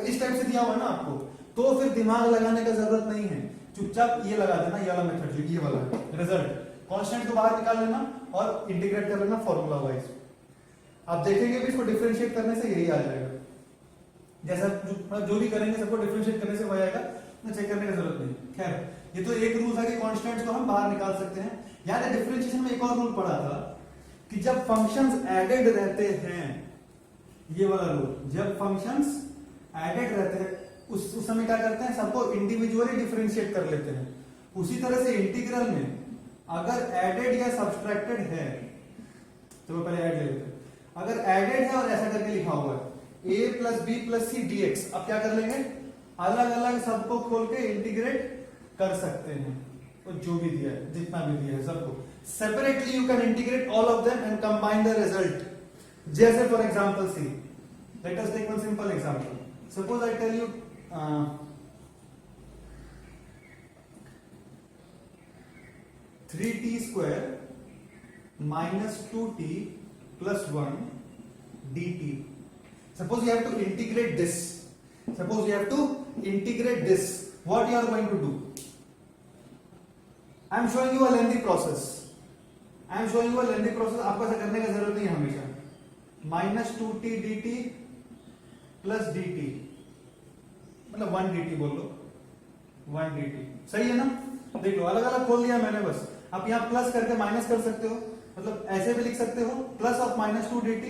इस टाइप से दिया हुआ है ना आपको, तो फिर दिमाग लगाने का जरूरत नहीं है, चुपचाप ये लगा देना, ये वाला मेथड जो ये वाला है, रिजल्ट कांस्टेंट को बाहर निकाल लेना और इंटीग्रेट कर लेना फॉर्मूला वाइज। आप देखेंगे भी इसको डिफरेंशिएट करने से यही आ जाएगा, जैसा जो भी करेंगे सबको डिफरेंशिएट करने से हो जाएगा, ना चेक करने की जरूरत नहीं। खैर ये तो एक रूल था कि कांस्टेंट्स को हम बाहर निकाल सकते हैं। याद है डिफरेंशिएशन में एक और रूल पढ़ा था कि जब फंक्शंस एडेड रहते हैं, ये वाला रूल, जब फंक्शंस एडेड रहते हैं उस समय क्या करते हैं, सबको इंडिविजुअली डिफरेंशिएट कर लेते हैं। उसी तरह से इंटीग्रल में अगर एडेड या सब्सट्रैक्टेड है, तो पहले ऐड ले लेते हैं, अगर एडेड है और ऐसा करके लिखा हुआ है a + b + c dx, अब क्या कर लेंगे, अलग अलग सबको खोल के इंटीग्रेट कर सकते हैं, तो जो भी दिया है जितना भी दिया है सबको separately you can integrate all of them and combine the result. जैसे for example C, let us take one simple example, suppose I tell you 3t² - 2t + 1 dt. Suppose you have to integrate this. Suppose you have to integrate this. What you are going to do? I am showing you a lengthy process. I am showing you a lengthy process. आपको ऐसा करने का जरूरत नहीं है हमेशा। -2t dt + dt, मतलब 1 dt बोल लो, 1 dt सही है ना। देख लो अलग अलग खोल दिया मैंने, बस आप यहाँ प्लस करके माइनस कर सकते हो, मतलब ऐसे भी लिख सकते हो प्लस ऑफ -2 dt,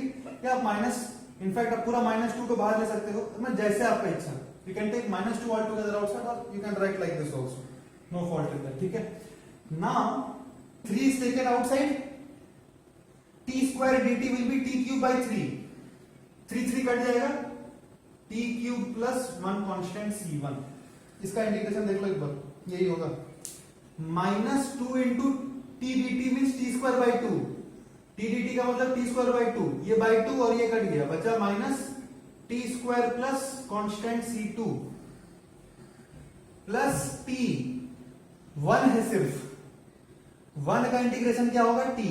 या आप माइनस, इनफैक्ट आप पूरा -2 को बाहर ले सकते हो, मैं जैसे आपका इच्छा, You can take -2 altogether outside, or you can write like this also. No fault in that. ठीक है. Now 3 is taken outside. T square dt will be t cube by 3. 3 cut जाएगा. T cube plus 1 constant C1. इसका integration देख लो एक बार. यही होगा. -2 into t dt means t square by 2. t dt का मतलब t square by 2. ये by 2 और ये कट गया. बचा minus t square plus constant C2 plus t. 1 है सिर्फ. 1 का इंटीग्रेशन क्या होगा? t.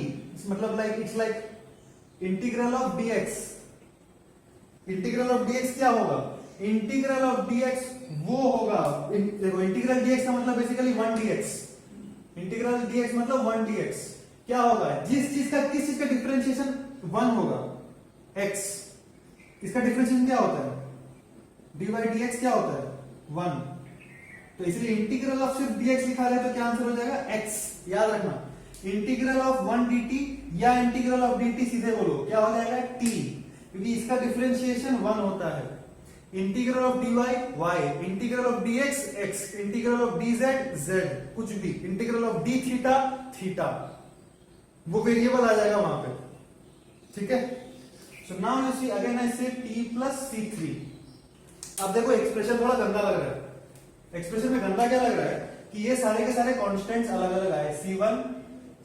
मतलब it's like integral of dx. Integral of dx क्या होगा? इंटीग्रल ऑफ dx वो होगा, देखो इंटीग्रल dx का मतलब बेसिकली 1 dx. इंटीग्रल dx मतलब 1 dx. क्या होगा? जिस चीज का किस चीज का डिफरेंशिएशन 1 होगा, x. इसका डिफरेंशिएशन क्या होता है? dy dx क्या होता है? 1. तो इसलिए इंटीग्रल ऑफ सिर्फ dx लिखा है तो क्या आंसर हो जाएगा? x. याद रखना, इंटीग्रल ऑफ 1 dt या इंटीग्रल ऑफ dt सीधे बोलो क्या हो जाएगा? t. क्योंकि इसका डिफरेंशिएशन 1 होता है. Integral of dy y, integral of dx x, integral of dz z, कुछ भी, integral of d theta theta, वो वेरिएबल आ जाएगा वहां पे. ठीक है. So now you see again I say t plus c3. अब देखो एक्सप्रेशन थोड़ा गंदा लग रहा है. एक्सप्रेशन में गंदा क्या लग रहा है कि ये सारे के सारे कांस्टेंट्स अलग अलग आए, c1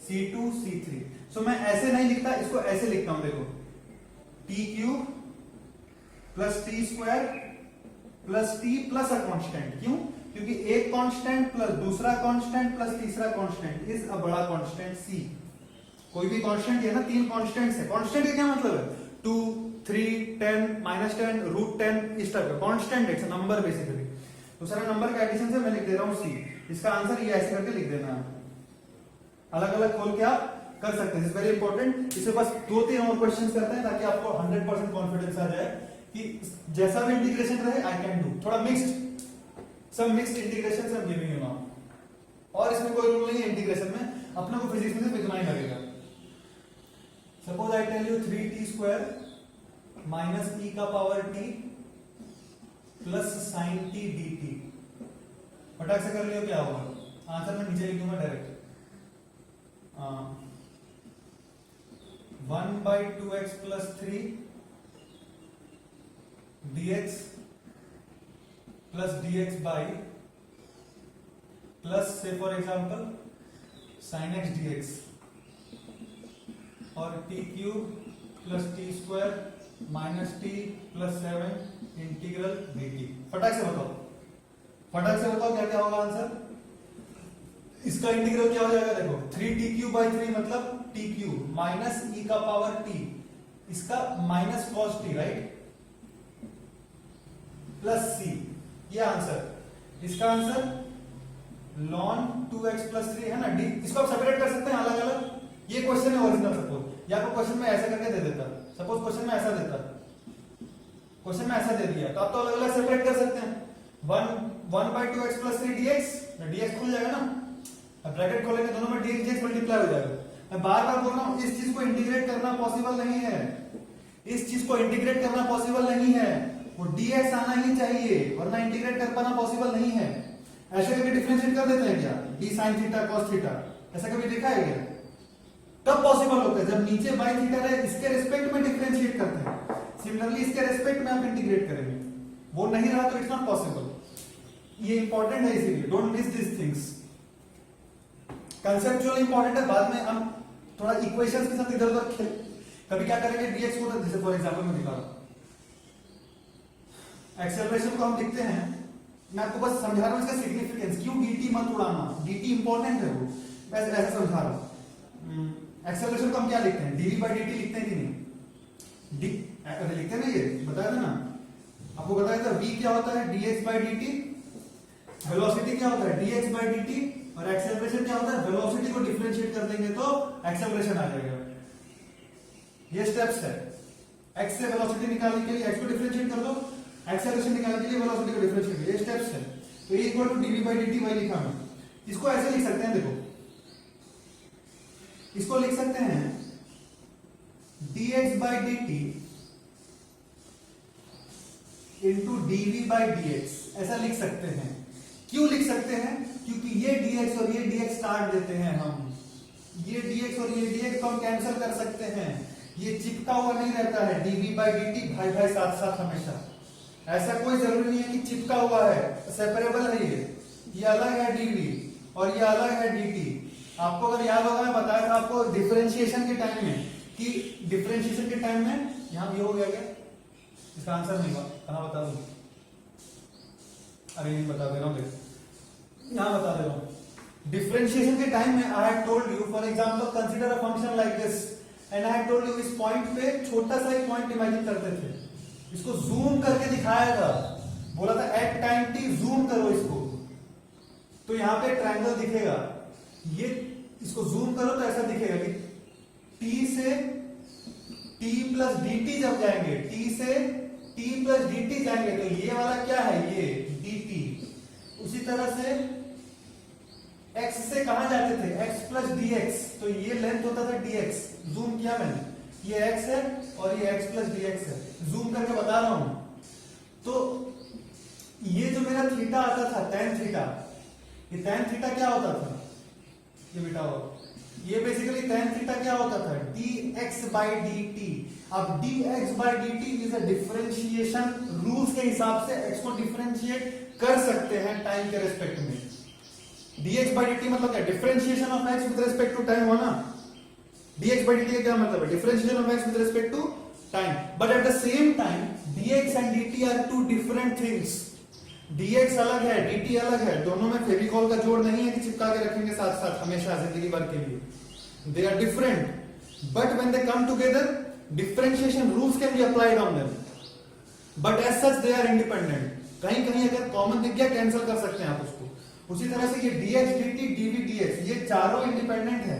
c2 c3. सो मैं ऐसे नहीं लिखता, इसको ऐसे लिखता हूं. देखो t cube plus T square plus T plus a constant. क्यों? क्योंकि एक कांस्टेंट प्लस दूसरा कांस्टेंट प्लस तीसरा कांस्टेंट इज अ बड़ा कांस्टेंट c. कोई भी कांस्टेंट है ना, 3 कांस्टेंट्स है. कांस्टेंट का क्या मतलब है? 2 3 10 -10 √10 इस टाइप का कांस्टेंट है, नंबर बेसिकली. तो सारे नंबर का एडिशन से मैं लिख दे रहा हूं c. इसका आंसर ये ऐसे करके लिख देना है. अलग अलग खोल के आप कर सकते हैं. It's very important. इसमें बस 2-3 और क्वेश्चंस करते हैं ताकि आपको 100% कॉन्फिडेंस आ जाए कि जैसा भी इंटीग्रेशन रहे आई कैन डू. थोड़ा मिक्स्ड, सब मिक्स्ड इंटीग्रेशन से गिविंग यू नाउ. और इसमें कोई रूल नहीं है इंटीग्रेशन में, अपने को फिजिक्स में सिर्फ इतना ही लगेगा. Suppose I tell you 3t square minus e का power t plus sin t dt. फटाक से कर लियो क्या होगा? आंसर मैं नीचे लिख दूंगा direct. 1/2x plus 3 dx plus dx by plus से for example sin x dx और t cube plus T square minus T plus 7 integral dt. फटाक से बताओ, फटाक से बताओ क्या क्या होगा आंसर. इसका इंटीग्रल क्या हो जाएगा? देखो 3t क्यूब बाई 3 मतलब t क्यूब माइनस e का पावर t, इसका minus cos t right, plus c. ये आंसर, इसका आंसर ln 2x प्लस 3 है ना. d इसको आप सेपरेट कर सकते हैं अलग अलग. ये क्वेश्चन है ओरिजिनल. सपोज या तो क्वेश्चन में ऐसा करके दे देता, सपोज क्वेश्चन में ऐसा देता, क्वेश्चन में ऐसा दे दिया तो आप तो अलग अलग सेपरेट कर सकते हैं. 1/2x प्लस 3 dx, dx खुल जाएगा ना. अब ब्रैकेट खोलेंगे दोनों में dx dx मल्टीप्लाई हो जाएगा. मैं बार बार बोल रहा हूं इस चीज को इंटीग्रेट करना पॉसिबल नहीं है. इस चीज को इंटीग्रेट करना पॉसिबल नहीं है. वो dx आना ही चाहिए वरना इंटीग्रेट कर पाना पॉसिबल नहीं है. ऐसे करके डिफरेंशिएट कर देते हैं क्या? d sin theta cos theta, ऐसा कभी देखा है क्या? तब पॉसिबल होता है जब नीचे बाई थीटा रहे, इसके रिस्पेक्ट में डिफरेंशिएट करते हैं. सिमिलरली इसके रिस्पेक्ट में आप इंटीग्रेट करेंगे, वो नहीं रहा तो इट्स नॉट पॉसिबल. ये इंपॉर्टेंट है, इसीलिए don't miss this things. Conceptual important है, बाद में हम थोड़ा इक्वेशंस के साथ इधर उधर खेल. कभी क्या करेंगे dx को, जैसे फॉर एग्जांपल मैं दिखा रहा हूं, एक्सेलरेशन को हम लिखते हैं. मैं आपको बस समझा रहा हूं इसका सिग्निफिकेंस. क्यों dt मत उड़ाना, dt इंपॉर्टेंट है वो, मैं ऐसा समझा रहा हूं. एक्सेलरेशन को हम क्या लिखते हैं? dv by dt लिखते हैं कि नहीं? लिखते हैं ना, ये बताया था ना आपको, बताया था v क्या होता है? dx by dt. वेलोसिटी क्या होता है? dx by dt. और एक्सेलरेशन क्या होता है? वेलोसिटी को डिफरेंशिएट कर देंगे तो एक्सेलरेशन आ जाएगा. ये स्टेप्स है. x से वेलोसिटी निकालने के लिए x को डिफरेंशिएट कर दो, एक्सेलरेशन निकालने के लिए वेलोसिटी को डिफरेंशिएट कर. ये स्टेप्स है. तो ये equal to dv by dt वही लिखा मैं. इसको ऐसे लिख सकते हैं, देखो इसको लिख सकते हैं dx by dt into dv by dx, ऐसा लिख सकते हैं। क्यों लिख सकते हैं? क्योंकि ये dx और ये dx काट देते हैं हम, ये dx और ये dx को हम कैंसिल कर सकते हैं, ये चिपका हुआ नहीं रहता है, dv बाई dt भाई भाई साथ साथ हमेशा। ऐसा कोई जरूरी नहीं है कि चिपका हुआ है, सेपरेबल है ये अलग है dv और ये अलग है dt। आपको अगर याद होगा, मैं बताया था आपको डिफरेंशिएशन के टाइम में कि डिफरेंशिएशन के टाइम में यहां ये हो गया क्या, इसका आंसर नहीं हुआ, कहां बता दूं? अरे नहीं बता दे रहा हूं, देख यहां बता दे रहा हूं। डिफरेंशिएशन के टाइम में I had told you, for example consider a function like this and I had told you, इस पॉइंट पे छोटा सा एक पॉइंट इमेजिन करते थे, इसको जूम करके दिखाया था, बोला था एट टाइम t जूम करो इसको, तो यहां पे ट्रायंगल दिखेगा, ये इसको जूम करो तो ऐसा दिखेगा कि t से t प्लस dt जब जाएंगे, t से t प्लस dt जाएंगे तो ये वाला क्या है, ये dt। उसी तरह से x से कहां जाते थे, x प्लस dx, तो ये लेंथ होता था dx, जूम किया मैंने, ये x है और ये x प्लस dx है, जूम करके बता रहा हूं। तो ये जो मेरा थीटा आता था tan थीटा, ये tan थीटा क्या होता था, ये बेटा हो, ये बेसिकली tan थीटा क्या होता था, dx by dt। अब dx by dt is a differentiation, rules के हिसाब से x को डिफरेंशिएट कर सकते हैं टाइम के रेस्पेक्ट में। dx by dt मतलब क्या, differentiation of x with respect to time हो ना, dx by dt का क्या मतलब है, differentiation of x with respect to time. But at the same time dx and dt are two different things, dx अलग है dt अलग है, दोनों में फेविकॉल का जोड़ नहीं है कि चिपका के रखेंगे साथ साथ हमेशा जिंदगी भर के लिए, they are different but when they come together differentiation rules can be applied on them, but as such they are independent. कहीं कहीं अगर कॉमन दिख गया कैंसिल कर सकते हैं आप उसको। उसी तरह से ये dx dt dv dx ये चारों इंडिपेंडेंट है,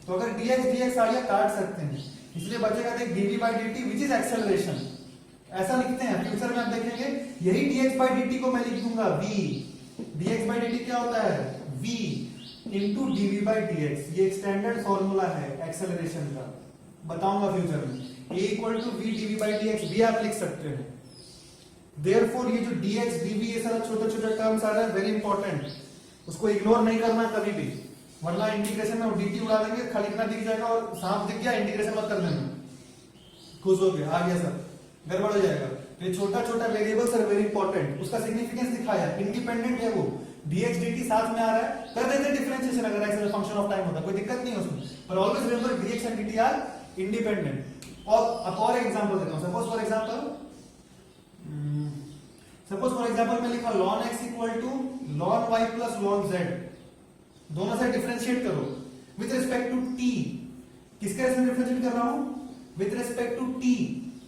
तो अगर dx dx आ गया काट सकते हैं, इसलिए बचेगा देख dv by dt which is acceleration, ऐसा लिखते हैं। फ्यूचर में आप देखेंगे यही dx by dt को मैं लिख दूंगा v, dx by dt क्या होता है, v into dv by dx, ये एक स्टैंडर्ड फॉर्मूला है एक्सेलरेशन का, बताऊंगा फ्यूचर में। a equal to v dv by dx भी आप लिख सकते हैं। देयरफॉर ये जो dx dv ये सारा छोटे छोटे टर्म्स आ रहा है, वेरी इंपॉर्टेंट, उसको इग्नोर नहीं करना कभी भी, वरना इंटीग्रेशन में dt उड़ा देंगे, खाली इतना दिख जाएगा और सांप दिख गया इंटीग्रेशन मत कर लेना, खुश हो गया आ गया सर, गड़बड़ हो जाएगा। तो ये छोटा छोटा वेरिएबल्स आर वेरी इंपॉर्टेंट, उसका सिग्निफिकेंस दिखाया, इंडिपेंडेंट है वो, dx dt साथ में आ रहा है, कर देते डिफरेंशिएशन अगर x फंक्शन ऑफ टाइम होता, कोई दिक्कत नहीं है उसमें, पर always remember dx and dt are independent. और एग्जांपल देता हूं, सपोज फॉर एग्जांपल मैं लिखा ln x equal to ln y plus ln z, दोनों से डिफरेंशिएट करो विद रिस्पेक्ट टू t, किसके रेस्पेक्ट में डिफरेंशिएट कर रहा हूं, विद रिस्पेक्ट टू t।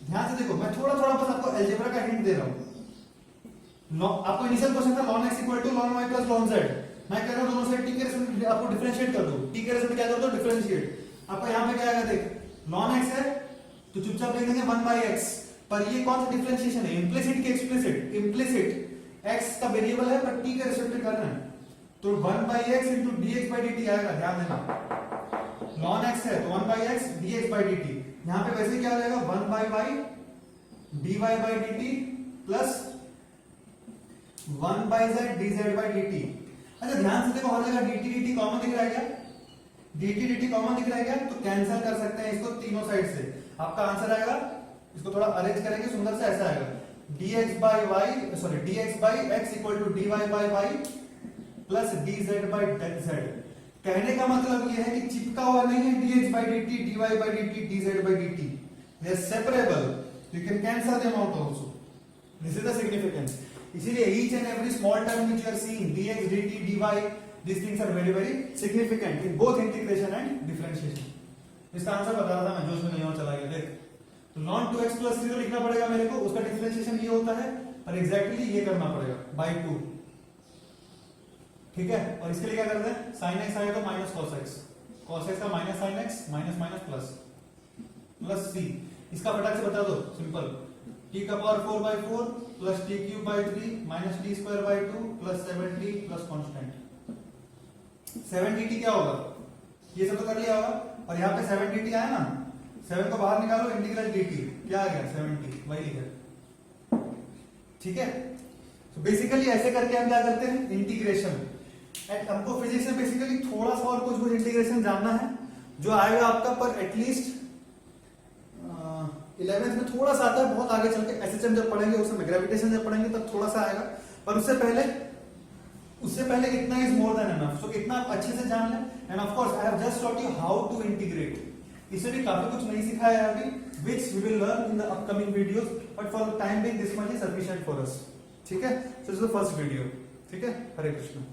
ध्यान से देखो, मैं थोड़ा थोड़ा बस आपको अलजेब्रा का हिंट दे रहा हूं। आपको इनिशियल क्वेश्चन था ln x equal to ln y plus ln z, मैं कह रहा हूं दोनों से t के रेस्पेक्ट आपको डिफरेंशिएट कर दो, t के रेस्पेक्ट क्या कर दो, डिफरेंशिएट। आपको यहां पे क्या आएगा, देख ln x है तो चुपचाप लिख देंगे 1 by x, पर ये कौन सा डिफरेंशिएशन है, इंप्लिसिट की एक्सप्लिसिट, इंप्लिसिट x का वेरिएबल है पर t के रेस्पेक्ट में कर रहे हैं, तो 1 by x into dx by dt आएगा, ध्यान देना ln x है तो 1 by x dx by dt, यहां पे वैसे क्या आ जाएगा 1 by y dy by dt plus 1 by z dz by dt। अच्छा ध्यान से देखो, हर जगह dt dt कॉमन दिख रहा है क्या, dt dt कॉमन दिख रहा है क्या, तो कैंसिल कर सकते हैं इसको तीनों साइड से, आपका आंसर आएगा, इसको थोड़ा अरेंज करेंगे सुंदर से, ऐसा आएगा dx by y sorry dx by x equal to dy by y plus dz by z। कहने का मतलब यह है कि चिपका हुआ नहीं है dx by dt dy by dt dz by dt, they are separable, you can cancel them out also, this is the significance। इसीलिए each and every small term which you are seeing dx dt dy, these things are very very significant in both integration and differentiation। इसका answer बता रहा था मैं, जोश में नहीं हो चला गया, देख तो ln 2x plus 0 लिखना पड़ेगा मेरे को, उसका डिफरेंशिएशन ये होता है, और एग्जैक्टली ये करना पड़ेगा by 2, ठीक है। और इसके लिए क्या करते हैं, sin x आएगा तो minus cos x, cos x का minus sin x minus minus plus plus c, इसका फटाक से बता दो, सिंपल, t का power 4 by 4 plus t cube by 3 minus t square by 2 plus 7t plus constant. 7dt क्या होगा, ये सब तो कर लिया होगा, और यहाँ पे 7dt आया ना, 7 को बाहर निकालो, इंटीग्रल dt क्या आ गया 70, वही लिखा ठीक है। तो बेसिकली ऐसे करके हम क्या करते हैं, इंटीग्रेशन। एंड हमको फिजिक्स में बेसिकली थोड़ा सा और कुछ इंटीग्रेशन जानना है जो आएगा आपका पर एटलीस्ट 11th में थोड़ा सा आता है, बहुत आगे चल के एसएचएम जब पढ़ेंगे उस समय, ग्रेविटेशन जब पढ़ेंगे तब थोड़ा सा आएगा, पर उससे पहले इतना is more than enough. So इतना आप अच्छे से जान लें। And of course I have just taught you how to integrate. इसमें भी काफी कुछ नहीं सिखाया है अभी, which we will learn in the upcoming videos, but for the time being this much is sufficient for us. ठीक है, so this is the first video. ठीक है, हरे कृष्ण।